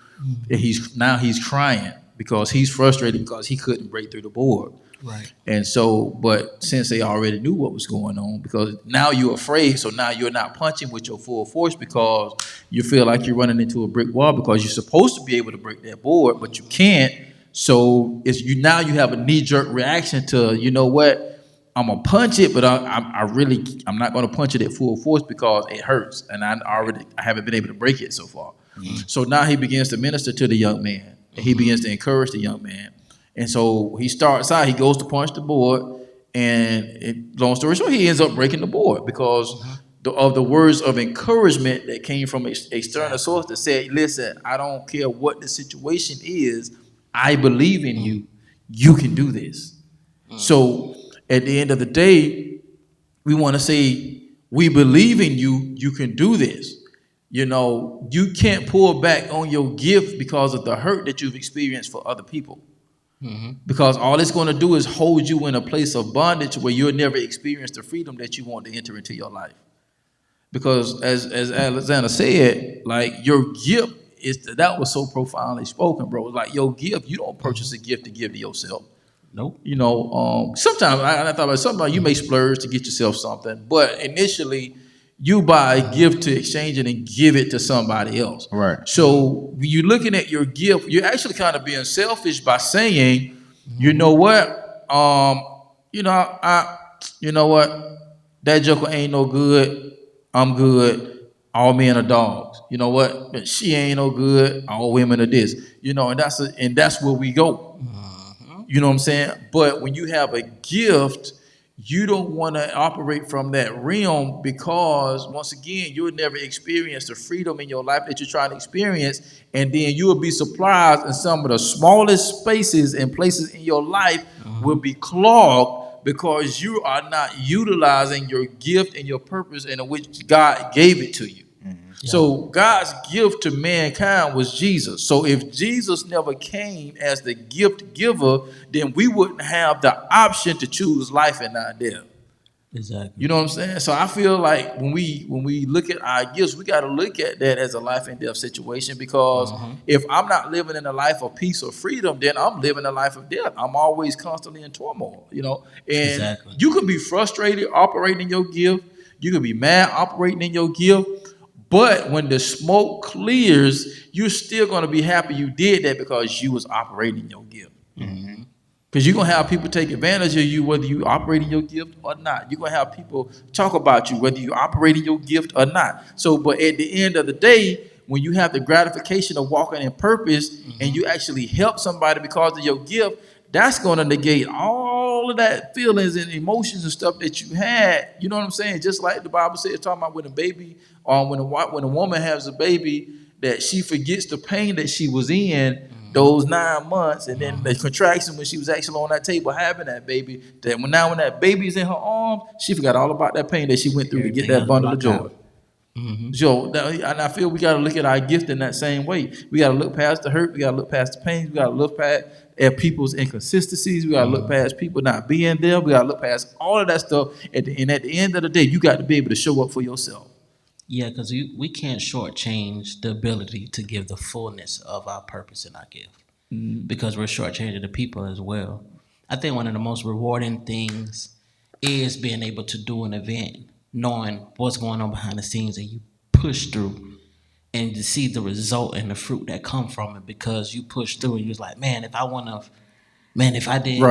D: And he's crying because he's frustrated because he couldn't break through the board.
C: Right.
D: And so, but since they already knew what was going on, because now you're afraid, so now you're not punching with your full force because you feel like you're running into a brick wall because you're supposed to be able to break that board, but you can't. So now you have a knee-jerk reaction to, you know what? I'm gonna punch it, but I'm not gonna punch it at full force because it hurts, and I haven't been able to break it so far. So now he begins to minister to the young man, and he begins to encourage the young man. And so he starts out, he goes to punch the board, and long story short, he ends up breaking the board because of the words of encouragement that came from a external source that said, listen, I don't care what the situation is, I believe in you, you can do this. So at the end of the day, we want to say, we believe in you. You can do this. You know, you can't pull back on your gift because of the hurt that you've experienced for other people. Because all it's going to do is hold you in a place of bondage where you'll never experience the freedom that you want to enter into your life. Because as Alexandra said, like your gift that was so profoundly spoken, bro. Like your gift, you don't purchase a gift to give to yourself.
C: Nope.
D: You know, sometimes I thought about sometimes you may splurge to get yourself something, but initially you buy a gift to exchange it and give it to somebody else.
A: Right.
D: So when you're looking at your gift, you're actually kind of being selfish by saying, you know what, you know what, that joker ain't no good. I'm good. All men are dogs. You know what? But she ain't no good. All women are this. You know, and that's where we go. You know what I'm saying? But when you have a gift, you don't want to operate from that realm because, once again, you'll never experience the freedom in your life that you're trying to experience. And then you will be surprised in some of the smallest spaces and places in your life will be clogged because you are not utilizing your gift and your purpose in which God gave it to you. So God's gift to mankind was Jesus. So if Jesus never came as the gift giver, then we wouldn't have the option to choose life and not death.
C: Exactly.
D: You know what I'm saying? So I feel like when we look at our gifts, we got to look at that as a life and death situation because if I'm not living in a life of peace or freedom, then I'm living a life of death. I'm always constantly in turmoil, you know. And you could be frustrated operating in your gift. You could be mad operating in your gift. But when the smoke clears, you're still going to be happy you did that because you was operating your gift. Because you're going to have people take advantage of you whether you operate in your gift or not. You're going to have people talk about you whether you operate in your gift or not. So, but at the end of the day, when you have the gratification of walking in purpose and you actually help somebody because of your gift, that's going to negate all of that feelings and emotions and stuff that you had. You know what I'm saying? Just like the Bible says, talking about when a baby, when a woman has a baby, that she forgets the pain that she was in those 9 months, and then the contraction when she was actually on that table having that baby. That when that baby's in her arms, she forgot all about that pain that she went through to get that bundle of joy. So, and I feel we got to look at our gift in that same way. We got to look past the hurt. We got to look past the pain. We got to look past at people's inconsistencies. We got to look past people not being there. We got to look past all of that stuff. And at the end of the day, you got to be able to show up for yourself.
C: Yeah, because we can't shortchange the ability to give the fullness of our purpose and our gift because we're shortchanging the people as well. I think one of the most rewarding things is being able to do an event, knowing what's going on behind the scenes, and you push through and to see the result and the fruit that come from it because you push through and you're like, man, if I did,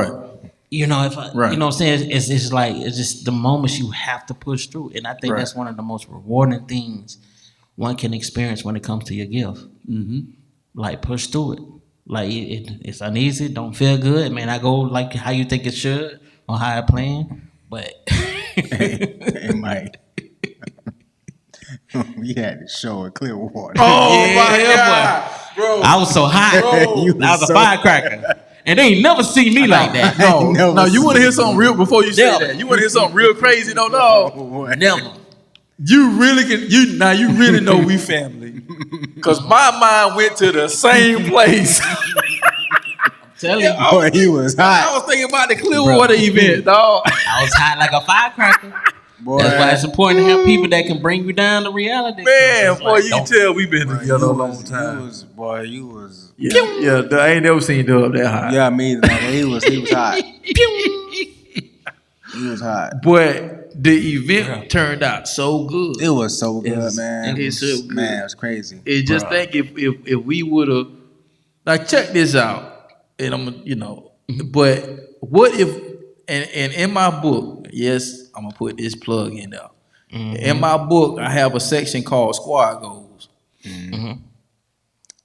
C: you know, if I, you know what I'm saying? It's just the moments you have to push through. And I think that's one of the most rewarding things one can experience when it comes to your gift. Like, push through it. Like, it's uneasy, don't feel good. Man, I go like how you think it should or how I plan, but
A: Hey, Mike. We had to show a Clearwater.
C: Oh my God, bro! I was so hot. I was a firecracker, and they ain't never seen me like that.
D: No, you want to hear something real before you say that? You want to hear something real crazy? No,
C: never.
D: You really can. You really know we family, because my mind went to the same place.
C: Tell you,
A: boy, he was hot.
D: I was thinking about the Clearwater event, dog.
C: I was hot like a firecracker. Boy. That's why it's important to have people that can bring you down to reality.
D: Man, boy, you can tell we've been together a long time.
A: You was.
D: Yeah, I ain't never seen Dub that hot.
A: Yeah, I mean, like, he was hot. He was hot.
D: But the event turned out so good.
A: It was so good, man.
D: It was so good.
A: Man, it was crazy.
D: And just think if we would have, like, check this out. And but what if, and in my book, yes, I'm gonna put this plug in there. In my book, I have a section called Squad Goals.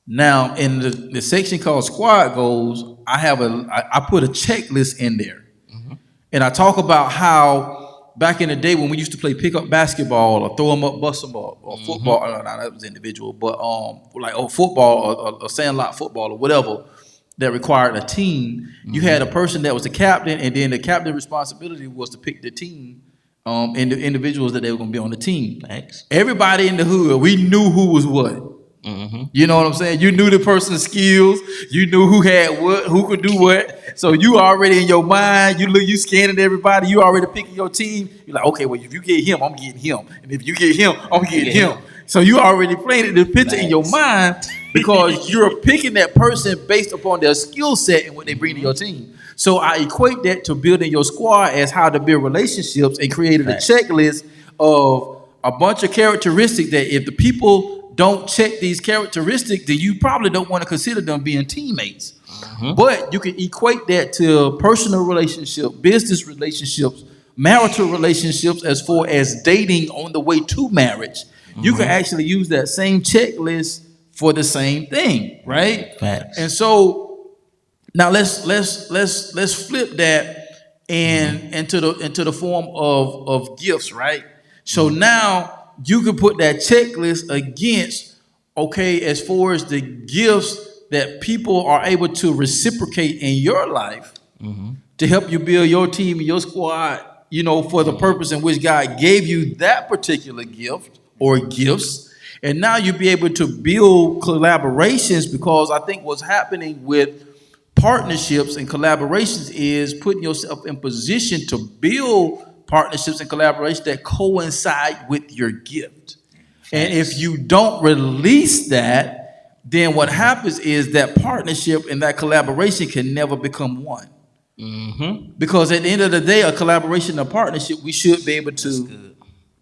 D: Now, in the section called Squad Goals, I put a checklist in there, and I talk about how back in the day when we used to play pickup basketball or throw them up, bust them up, or football. No, that was individual, but football or sandlot football or whatever. That required a team. You had a person that was the captain, and then the captain's responsibility was to pick the team and the individuals that they were going to be on the team.
C: Thanks.
D: Everybody in the hood, we knew who was what.
C: Mm-hmm.
D: You know what I'm saying? You knew the person's skills. You knew who had what, who could do what. So you already in your mind, you scanning everybody. You already picking your team. You're like, okay, well, if you get him, I'm getting him. And if you get him, I'm getting him. So you already playing the picture in your mind because you're picking that person based upon their skill set and what they bring to your team. So I equate that to building your squad as how to build relationships and created a checklist of a bunch of characteristics that if the people don't check these characteristics, then you probably don't want to consider them being teammates. But you can equate that to personal relationship, business relationships, marital relationships, as far as dating on the way to marriage. You can actually use that same checklist for the same thing, right?
C: Facts.
D: And so now let's flip that into the form of gifts, right? So now you can put that checklist against, okay, as far as the gifts that people are able to reciprocate in your life to help you build your team and your squad, you know, for the purpose in which God gave you that particular gift or gifts. And now you'll be able to build collaborations, because I think what's happening with partnerships and collaborations is putting yourself in position to build partnerships and collaborations that coincide with your gift. And if you don't release that, then what happens is that partnership and that collaboration can never become one. Because at the end of the day, a collaboration and a partnership, we should be able to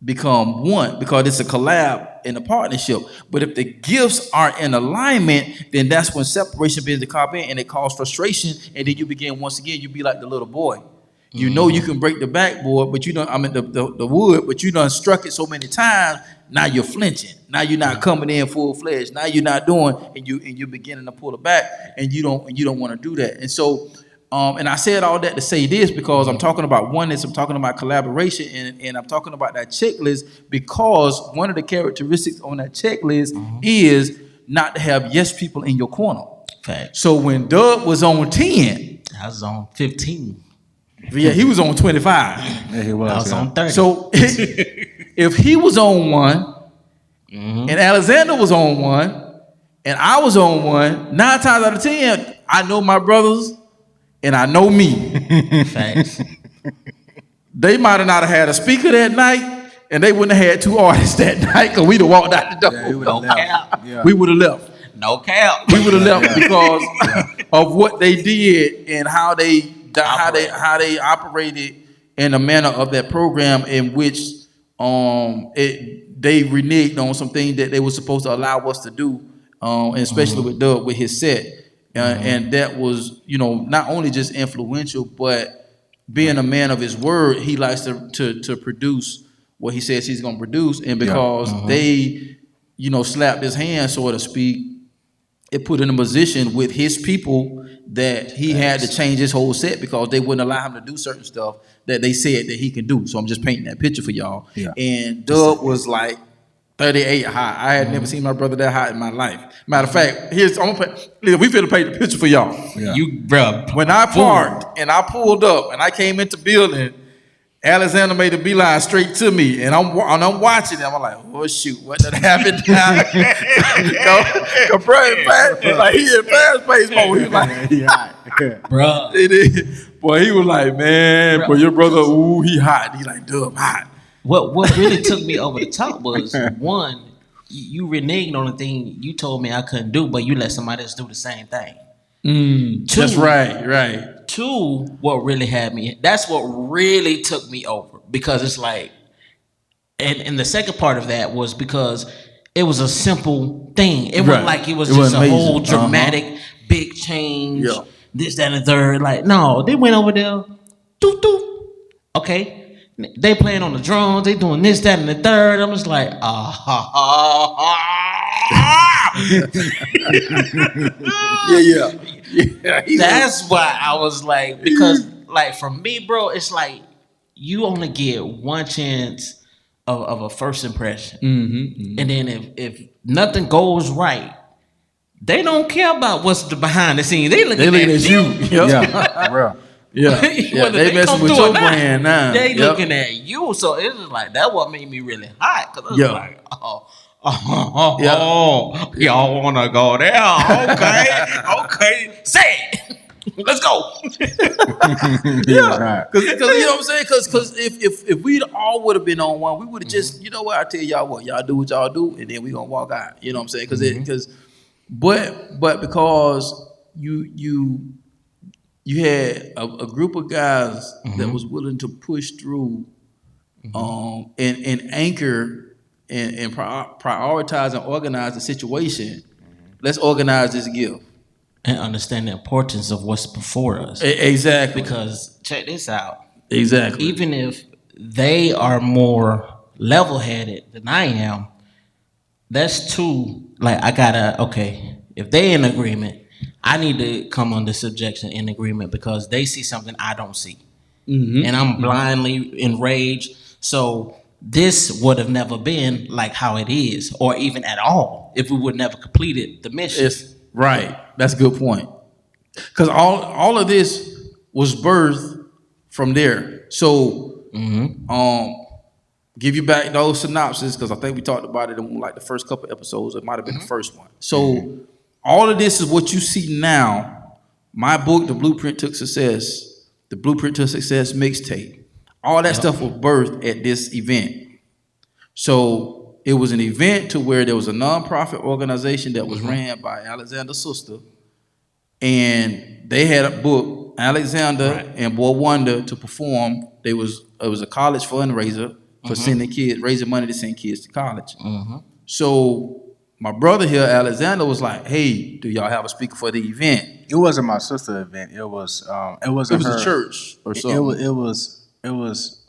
D: become one, because it's a collab and a partnership. But if the gifts aren't in alignment, then that's when separation begins to come in, and it causes frustration. And then you begin, once again, you be like the little boy. You know you can break the backboard, but you don't. I mean the wood, but you done struck it so many times. Now you're flinching. Now you're not coming in full fledged. Now you're not doing, and you're beginning to pull it back, and you don't want to do that. And so, and I said all that to say this, because I'm talking about oneness. I'm talking about collaboration, and I'm talking about that checklist, because one of the characteristics on that checklist is not to have yes people in your corner.
C: Fact.
D: So when Doug was on 10,
C: I was on 15.
D: Yeah, he was on 25.
A: Yeah, he was.
C: I was on 30.
D: So if he was on one, and Alxndr was on one, and I was on one, 9 times out of 10, I know my brothers and I know me.
C: Facts.
D: They might have not have had a speaker that night, and they wouldn't have had 2 artists that night, because we'd have walked out the door.
A: Yeah,
C: No cap.
A: Yeah.
D: We would have left.
C: No cap.
D: We would have left because of what they did and how they operated in the manner of that program, in which they reneged on some things that they were supposed to allow us to do, and especially with Doug with his set, and that was, you know, not only just influential, but being a man of his word, he likes to produce what he says he's going to produce, and because they, you know, slapped his hand, so to speak, it put him in a position with his people that he had to change his whole set, because they wouldn't allow him to do certain stuff that they said that he can do. So I'm just painting that picture for y'all.
A: Yeah.
D: And Doug was like 38 hot. I had never seen my brother that hot in my life. Matter of fact, we finna paint the picture for y'all.
A: Yeah.
C: You, bro.
D: When I parked and I pulled up and I came into the building, Alxndr made a beeline straight to me, and I'm watching him. I'm like, oh shoot, what did happen now? Like he in fast pace mode. He was like,
C: Bro.
D: Boy, he was like, man, boy, your brother, ooh, he hot. He like, Dub, hot.
C: What really took me over the top was, one, you reneged on the thing you told me I couldn't do, but you let somebody else do the same thing. Two,
D: That's right.
C: Two, what really had me, that's what really took me over, because it's like, and the second part of that was because it was a simple thing. It wasn't like it was just a whole dramatic big change, this, that, and the third. Like, no, they went over there, okay, they playing on the drums, they doing this, that, and the third. I'm just like, yeah. That's why I was like, because like for me, bro, it's like you only get one chance of a first impression, and then if nothing goes right, they don't care about what's behind the scenes. They looking at you.
A: Yeah, bro.
D: Yeah, yeah. They messing with your brand now.
C: They looking at you, so it's just like that. What made me really hot? Cause it's like, y'all wanna go there? Okay, say it. Let's go.
D: Yeah, because you know what I'm saying. Because if we all would have been on one, we would have just, you know what, I tell y'all what y'all do, and then we gonna walk out. You know what I'm saying? But because you had a group of guys that was willing to push through, and anchor and prioritize and organize the situation. Let's organize this gift.
C: And understand the importance of what's before us.
D: Exactly.
C: Because check this out.
D: Exactly.
C: Even if they are more level-headed than I am, that's too, like, I gotta, okay, if they in agreement, I need to come under subjection in agreement because they see something I don't see. And I'm blindly enraged. So this would have never been like how it is, or even at all, if we would never completed the mission.
D: Right. That's a good point. Because all of this was birthed from there. So, give you back those synopses because I think we talked about it in like the first couple episodes. It might have been the first one. So, all of this is what you see now. My book, The Blueprint to Success, The Blueprint to Success Mixtape. All that stuff was birthed at this event. So, it was an event to where there was a nonprofit organization that was ran by Alxndr's sister, and they had a book, Alxndr and Boy Wonda, to perform. It was a college fundraiser for sending kids, raising money to send kids to college. So my brother here, Alxndr, was like, "Hey, do y'all have a speaker for the event?"
A: It wasn't my sister's event. It was
D: a church or something.
A: It was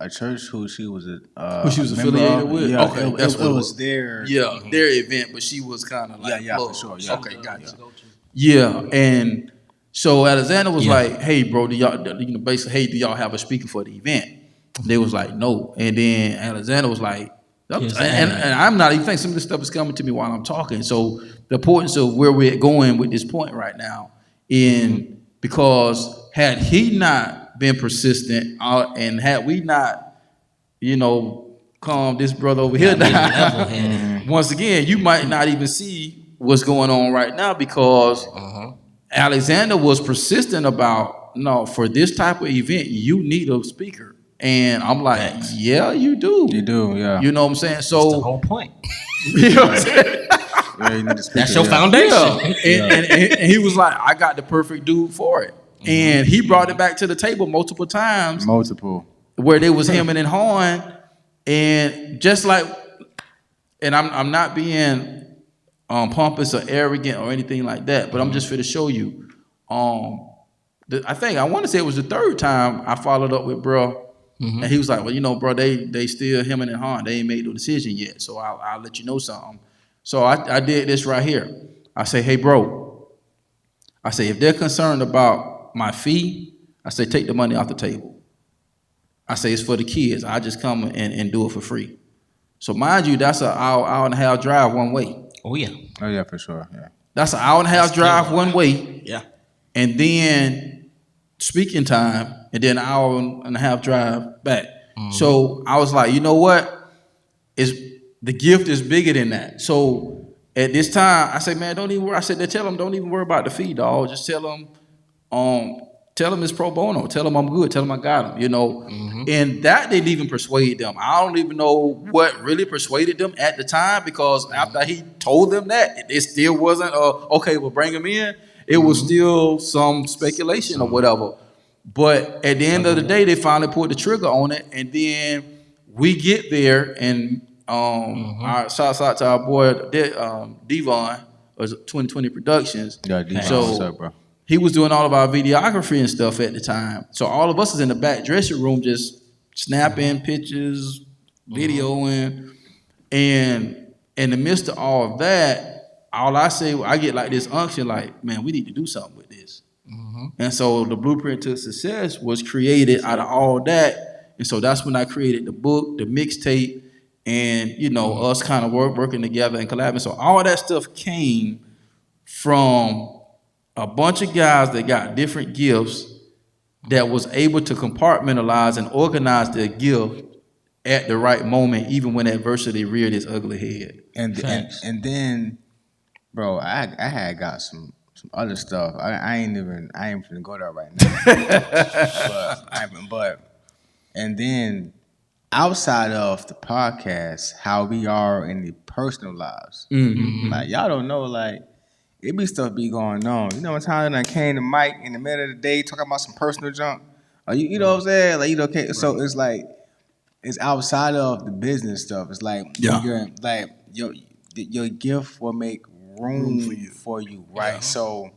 A: a church who she was
D: who she was affiliated with.
A: Yeah,
D: okay,
A: it was their
D: their event, but she was kind of like
A: for sure. Yeah.
D: Okay, gotcha. Yeah, and so Alxndr was like, "Hey, bro, do y'all basically, hey, do y'all have a speaker for the event?" They was like, "No," and then Alxndr was like, and I'm not even thinking some of this stuff is coming to me while I'm talking. So the importance of where we're going with this point right now, because had he not been persistent, and had we not, calmed this brother over here down, once again, you might not even see what's going on right now because Alxndr was persistent about, no, for this type of event, you need a speaker. And I'm like, yeah, you do.
A: You do, yeah.
D: You know what I'm saying? So
C: that's the whole point.
D: You know what I'm saying?
A: Yeah, you need a speaker,
C: that's your foundation.
D: Yeah. And he was like, I got the perfect dude for it. And he brought it back to the table multiple times. Where they was hemming and hawing. And just like, and I'm not being pompous or arrogant or anything like that, but I'm just for to show you. I want to say it was the third time I followed up with bro. And he was like, well, bro, they still hemming and hawing. They ain't made no decision yet. So I'll let you know something. So I did this right here. I say, hey, bro. I say, if they're concerned about my fee, I say, take the money off the table. I say, it's for the kids. I just come and do it for free. So mind you, that's an hour and a half drive one way.
C: Oh, yeah.
A: Oh, yeah, for sure. Yeah.
D: That's an hour and a half drive one way.
C: Yeah.
D: And then speaking time, and then an hour and a half drive back. So I was like, you know what? The gift is bigger than that. So at this time, I said, man, don't even worry. I said, tell them, don't even worry about the fee, dog. Just tell them it's pro bono. Tell them I'm good. Tell them I got them, And that didn't even persuade them. I don't even know what really persuaded them at the time, because after he told them that, it still wasn't, okay, we'll bring him in. It was still some speculation or whatever. But at the end of the day, they finally pulled the trigger on it. And then we get there, and our shouts out to our boy Devon, or 2020 Productions.
A: Yeah, Devon.
D: So
A: what's up, bro?
D: he was doing all of our videography and stuff at the time. So all of us was in the back dressing room just snapping pictures, videoing. And in the midst of all of that, all I say, I get like this unction, like, man, we need to do something with this. And so the Blueprint to Success was created out of all that. And so that's when I created the book, the mixtape, and, us kind of working together and collaborating. So all that stuff came from a bunch of guys that got different gifts that was able to compartmentalize and organize their gift at the right moment, even when adversity reared its ugly head.
A: And then, bro, I had got some other stuff. I ain't finna go there right now. And then outside of the podcast, how we are in the personal lives. Like y'all don't know, like it be stuff be going on. You know, one time I came to Mike in the middle of the day talking about some personal junk. You know what I'm saying? Like okay, so it's like it's outside of the business stuff. It's like your gift will make room for you, right? Yeah. So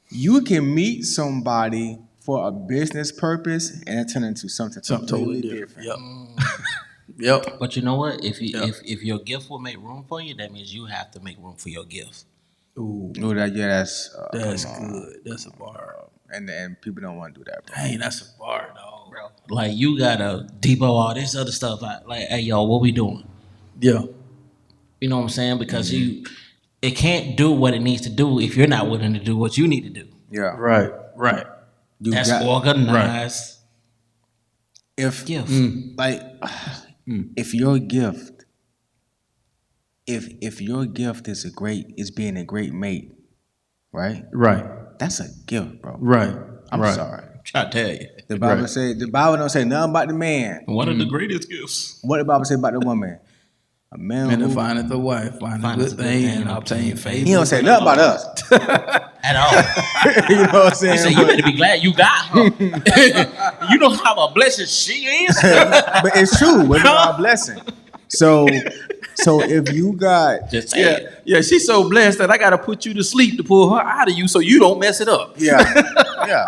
A: you can meet somebody for a business purpose and it turn into something totally different.
D: Yep.
C: But you know what? If your gift will make room for you, that means you have to make room for your gift.
D: Ooh,
A: that's
D: good. That's a bar.
A: And people don't want to do that, bro.
D: Dang, that's a bar, dog.
C: Bro. Like you gotta depot all this other stuff. Like, hey, yo, what we doing?
D: Yeah.
C: You know what I'm saying? Because it can't do what it needs to do if you're not willing to do what you need to do.
A: Yeah.
D: Right.
C: That's organized.
A: If
C: gift.
A: If your gift, if your gift is being a great mate, right? That's a gift, bro.
D: Right.
A: I'm sorry.
C: Try to tell you.
A: The Bible don't say nothing about the man.
C: One of the greatest gifts.
A: What the Bible say about the woman? A man who
D: findeth a wife, find a good thing and obtain favor.
A: He don't say nothing about us.
C: At all.
A: You know what I'm saying?
C: He said, you better be glad you got her. You know how a blessing she is.
A: But it's true. We're not a blessing. So if you got...
C: Just say
D: yeah, she's so blessed that I got to put you to sleep to pull her out of you so you don't mess it up.
A: Yeah.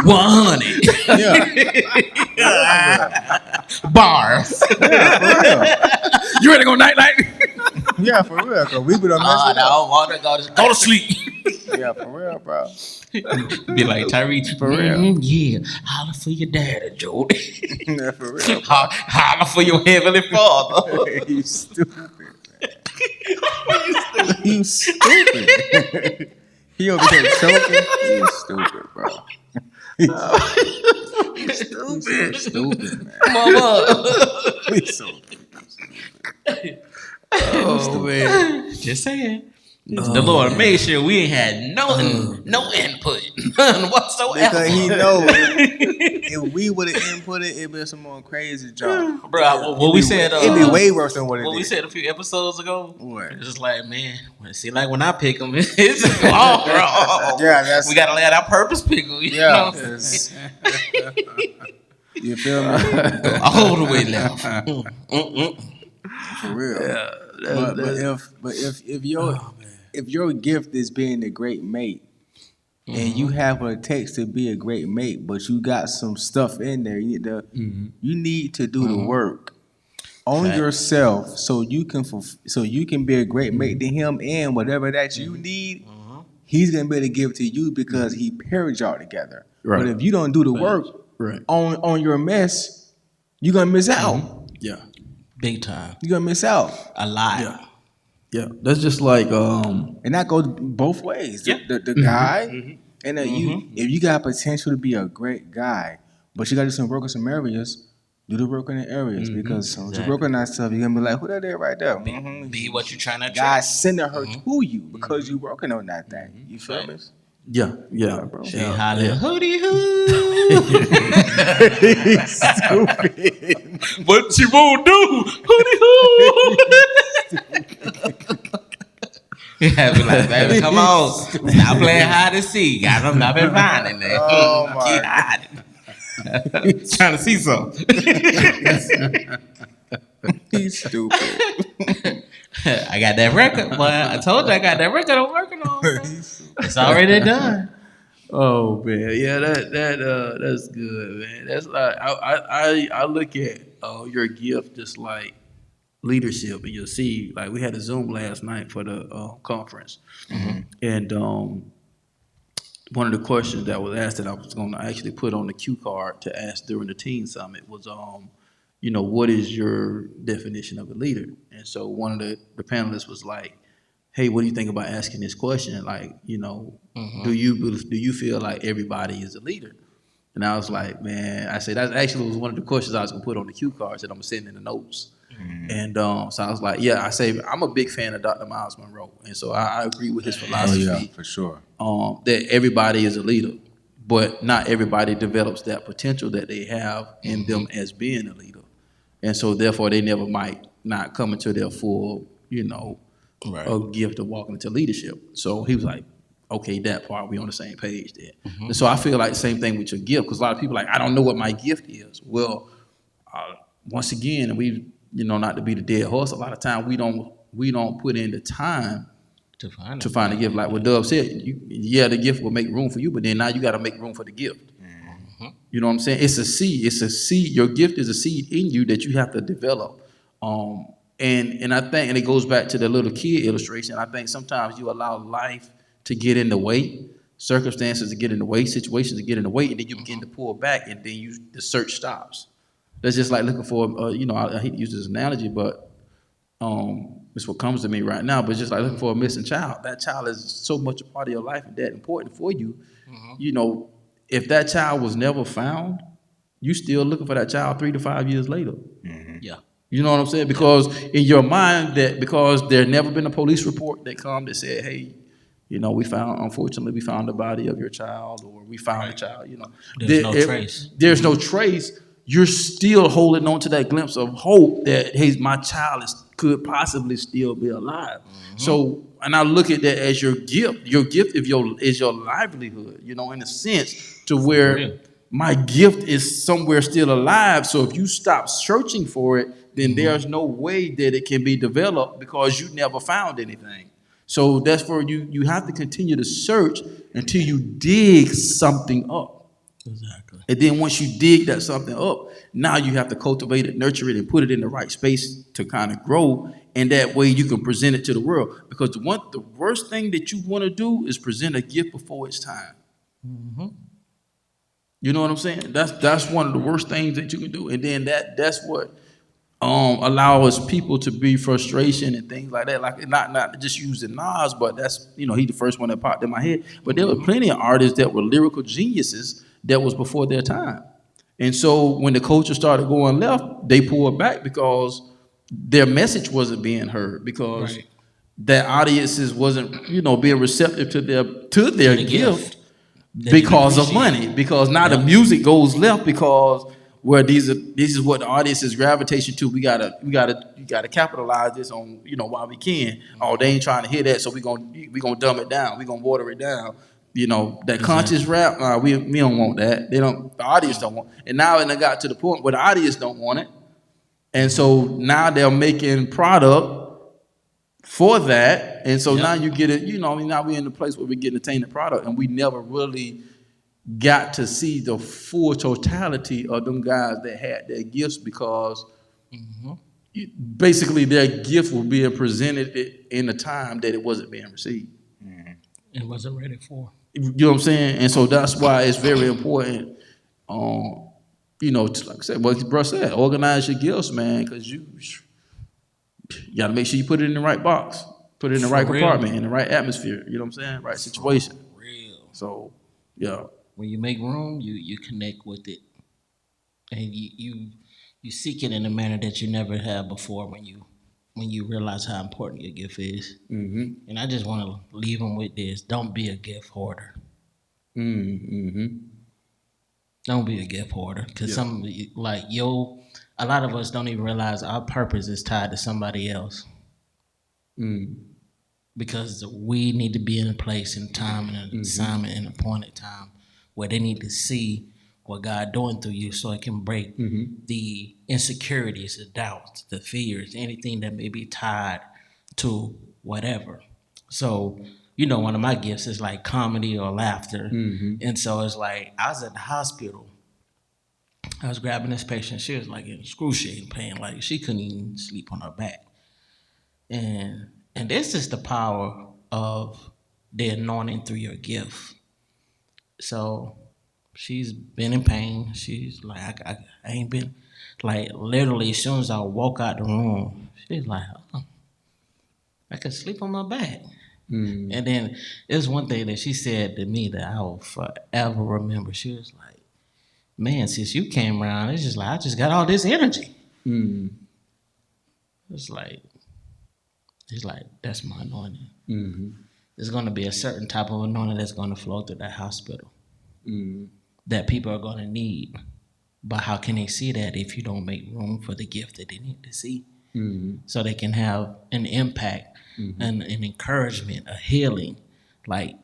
C: 100. Bars.
A: Yeah, for real.
D: You ready to go night-night?
A: Yeah, for real. Because we be done mess it up.
C: I don't want to go to sleep.
A: Yeah, for real, bro.
C: Be like, Tyree,
A: for real.
C: Yeah, holler for your daddy, Joe.
A: Yeah, for real.
C: Holler for your heavenly father.
A: You stupid, man. You stupid. He over here choking. You stupid, bro. He's stupid, man.
C: Mama.
A: He's so stupid.
D: Oh, man.
C: Just saying. The Lord made sure we ain't had no input, none whatsoever.
A: Because he knows if we would have inputted, it'd be some more crazy job.
C: Bro, what we said,
A: it'd be way worse than what it
C: what
A: did.
C: we said a few episodes ago.
A: What?
C: It's just like, man, see, like when I pick them, it's all wrong.
A: Yeah,
C: we gotta let our purpose pickle. You know what I'm saying?
A: You feel me?
C: All the way left.
A: For real.
D: Yeah.
A: If your gift is being a great mate, and you have what it takes to be a great mate, but you got some stuff in there, you need to do the work on yourself so you can be a great mate to him, and whatever that you need, he's gonna be able to give to you because he paired y'all together.
D: Right.
A: But if you don't do the work on your mess, you're gonna miss out.
D: Yeah.
C: Big time.
A: You're gonna miss out
C: A lot.
D: Yeah. That's just like
A: and that goes both ways. The guy and if you got potential to be a great guy, but you got to do some work in some areas, do the work in the areas because once you work on that stuff, you're gonna be like, who that is right there?
C: Be what you're trying to do.
A: God sending her to you because you working on that thing. You feel me?
D: Yeah, bro.
C: She holler, hootie hoo.
A: Stupid.
C: What you won't do, hootie hoo. Yeah, be like, baby, come on. Stop playing hide and seek. Got them not been finding there.
A: Oh, my
C: Keep hiding. Trying to see something.
A: He's stupid.
C: I got that record, boy. I told you I got that record I'm working on. Bro. It's already done.
D: Oh man, yeah, that's good, man. That's like I look at your gift just like leadership, and you'll see like we had a Zoom last night for the conference, and one of the questions that was asked that I was going to actually put on the cue card to ask during the teen summit was what is your definition of a leader? And so one of the panelists was like, hey, what do you think about asking this question? Like, do you feel like everybody is a leader? And I was like, man, I said that actually was one of the questions I was gonna put on the cue cards that I'm sending in the notes. And so I was like, yeah, I say I'm a big fan of Dr. Miles Monroe, and so I agree with his
A: Oh yeah,
D: philosophy
A: for sure.
D: that everybody is a leader, but not everybody develops that potential that they have in them as being a leader, and so therefore they never might not come into their full,
C: Right.
D: a gift of walking into leadership. So he was like, okay, that part we on the same page there. And so I feel like the same thing with your gift, because a lot of people like, I don't know what my gift is. Well, once again, and we, not to be the dead horse, a lot of time we don't put in the time
C: To
D: find a gift. Like what Dub said, the gift will make room for you, but then now you got to make room for the gift. You know what I'm saying? It's a seed. It's a seed. Your gift is a seed in you that you have to develop. And I think, and it goes back to the little kid illustration. I think sometimes you allow life to get in the way, circumstances to get in the way, situations to get in the way, and then you begin to pull back, and then the search stops. That's just like looking for, I hate to use this analogy, but it's what comes to me right now. But it's just like looking for a missing child. That child is so much a part of your life and that important for you. If that child was never found, you still looking for that child 3 to 5 years later.
C: Yeah.
D: You know what I'm saying? Because in your mind, because there never been a police report that come that said, hey, unfortunately, we found the body of your child, or we found the child,
C: There's no trace.
D: There's no trace. You're still holding on to that glimpse of hope that, hey, my child could possibly still be alive. So, and I look at that as your gift. Your gift is your livelihood, in a sense, to where my gift is somewhere still alive. So if you stop searching for it, then there's no way that it can be developed because you never found anything. So that's where you have to continue to search until you dig something up.
C: Exactly.
D: And then once you dig that something up, now you have to cultivate it, nurture it, and put it in the right space to kind of grow. And that way you can present it to the world. Because the worst thing that you want to do is present a gift before it's time. You know what I'm saying? That's one of the worst things that you can do. And then that's what allows people to be frustration and things like that. Like not just using Nas, but that's he the first one that popped in my head. But there were plenty of artists that were lyrical geniuses that was before their time. And so when the culture started going left, they pulled back because their message wasn't being heard, because their audiences wasn't being receptive to their gift because of money. Because now the music goes left because this is what the audience is gravitating to. We gotta capitalize this on while we can. Oh, they ain't trying to hear that, so we gonna dumb it down. We gonna water it down. That conscious rap, we don't want that. The audience don't want. And now it got to the point where the audience don't want it, and so now they're making product for that, and so now you get it. Now we're in the place where we're getting a tainted product, and we never really got to see the full totality of them guys that had their gifts, because basically their gift was being presented in a time that it wasn't being received.
C: It wasn't ready for.
D: You know what I'm saying? And so that's why it's very important, like I said, what bro said, organize your gifts, man, because you got to make sure you put it in the right box, put it in the right compartment, in the right atmosphere. You know what I'm saying? Right situation.
C: For real.
D: So, yeah.
C: When you make room, you connect with it, and you seek it in a manner that you never have before. When you realize how important your gift is. And I just want to leave them with this: don't be a gift hoarder. Don't be a gift hoarder, because a lot of us don't even realize our purpose is tied to somebody else. Because we need to be in a place and time and an assignment and appointed time where they need to see what God doing through you, so it can break the insecurities, the doubts, the fears, anything that may be tied to whatever. So, one of my gifts is like comedy or laughter. And so it's like, I was at the hospital. I was grabbing this patient. She was like in excruciating pain. Like she couldn't even sleep on her back. And this is the power of the anointing through your gift. So she's been in pain. She's like, I ain't been, like literally as soon as I walk out the room, she's like, oh. I could sleep on my back. And then there's one thing that she said to me that I will forever remember. She was like, "Man, since you came around, it's just like I just got all this energy." It's like that's my anointing. There's going to be a certain type of anointing that's going to flow through that hospital that people are going to need. But how can they see that if you don't make room for the gift that they need to see? So they can have an impact, and an encouragement, a healing. Like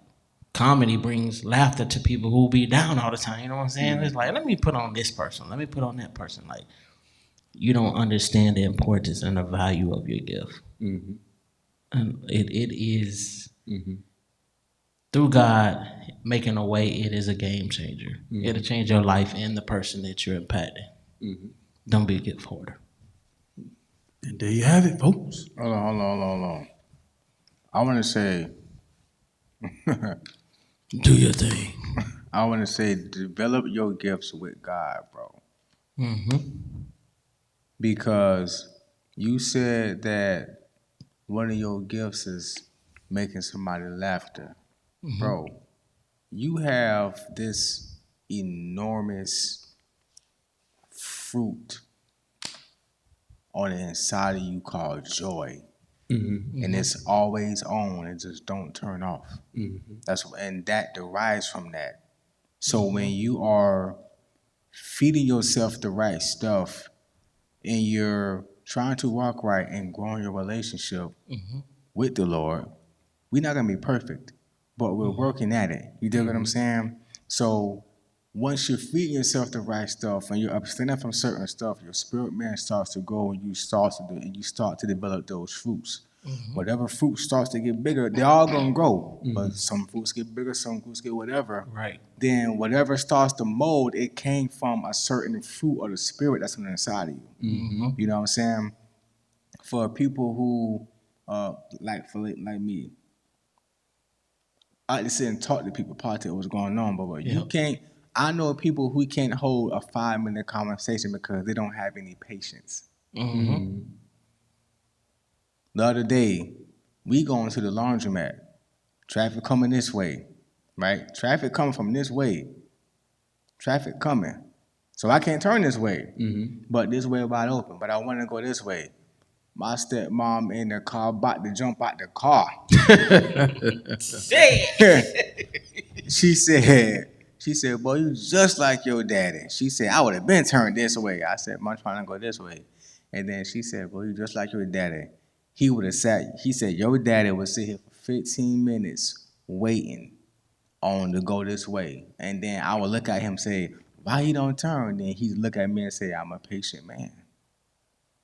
C: comedy brings laughter to people who be down all the time. You know what I'm saying? It's like, let me put on this person. Let me put on that person. Like, you don't understand the importance and the value of your gift. And it is, through God making a way, it is a game changer. It'll change your life and the person that you're impacting. Don't be a gift hoarder.
D: And there you have it, folks.
A: Hold on. I want to say,
C: Do your thing.
A: I want to say, develop your gifts with God, bro. Because you said that one of your gifts is making somebody laughter. Bro, you have this enormous fruit on the inside of you called joy. And it's always on, it just don't turn off. And that derives from that. So when you are feeding yourself the right stuff and you're trying to walk right and grow in your relationship with the Lord, we're not gonna be perfect, but we're working at it. You dig what I'm saying? So once you're feeding yourself the right stuff and you're abstaining from certain stuff, your spirit man starts to grow, and you start to develop those fruits. Whatever fruit starts to get bigger, they're all gonna grow. But some fruits get bigger, some fruits get whatever.
C: Right.
A: Then whatever starts to mold, it came from a certain fruit of the spirit that's on the inside of you. You know what I'm saying? For people who like me, I like to sit and talk to people, politics, what's going on, but you can't. I know people who can't hold a 5-minute conversation because they don't have any patience. The other day, we going to the laundromat. Traffic coming this way, right? Traffic coming from this way. Traffic coming. So I can't turn this way, but this way wide open. But I want to go this way. My stepmom in the car about to jump out the car. She said, boy, you just like your daddy. She said, I would have been turned this way. I said, I'm trying to go this way. And then she said, boy, you just like your daddy. He would have he said, your daddy would sit here for 15 minutes waiting on to go this way. And then I would look at him and say, why you don't turn? Then he'd look at me and say, I'm a patient man.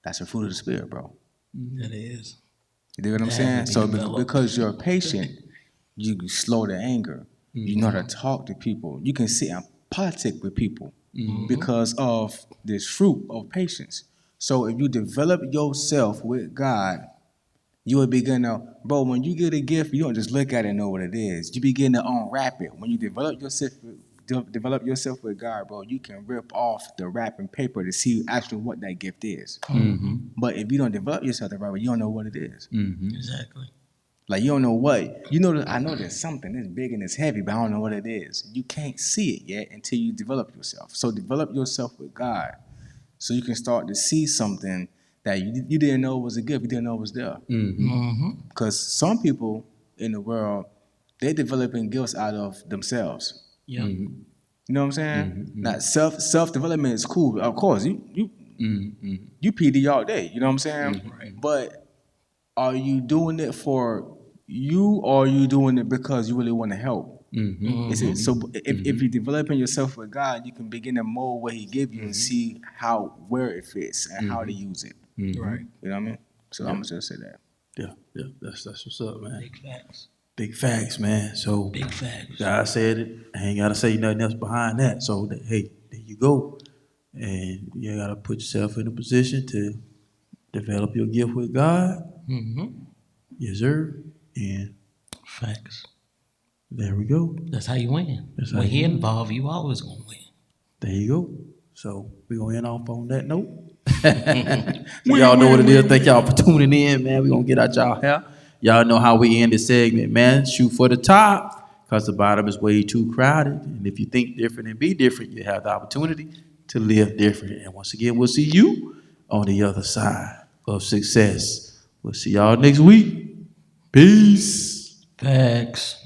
A: That's the fruit of the spirit, bro.
C: That is.
A: You know what I'm saying? So because you're patient, you slow the anger. You know how to talk to people. You can sit and politic with people because of this fruit of patience. So if you develop yourself with God, you will begin to, bro, when you get a gift, you don't just look at it and know what it is. You begin to unwrap it. When you develop yourself with God, bro, you can rip off the wrapping paper to see actually what that gift is. But if you don't develop yourself the right way, you don't know what it is.
C: Exactly.
A: Like, you don't know what. I know there's something that's big and it's heavy, but I don't know what it is. You can't see it yet until you develop yourself. So develop yourself with God so you can start to see something that you didn't know was a gift. You didn't know it was there. Because some people in the world, they're developing gifts out of themselves.
C: Yeah.
A: You know what I'm saying? Now, self-development is cool. Of course, you PD all day. You know what I'm saying?
C: Right.
A: But are you doing it for you, or are you doing it because you really want to help? So if you're developing yourself with God, you can begin to mold what He give you and see where it fits and how to use it.
C: Right.
A: You know what I mean? So I'm gonna just say that.
D: Yeah, that's what's up, man.
C: Big facts.
D: Big facts, man. So
C: Big facts.
D: God said it. I ain't gotta say nothing else behind that. So hey, there you go. And you gotta put yourself in a position to develop your gift with God. Yes, sir. And
C: Facts.
D: there we go.
C: That's how you win.
D: That's how
C: When
D: you
C: He
D: win.
C: involved, you always gonna win.
D: There you go. So we're gonna end off on that note. So y'all know what it is. Thank y'all for tuning in, man. We're gonna get out y'all hair Y'all know how we end the segment, man. Shoot for the top, because the bottom is way too crowded. And if you think different and be different, you have the opportunity to live different. And once again, we'll see you on the other side of success. We'll see y'all next week. Peace.
C: Facts.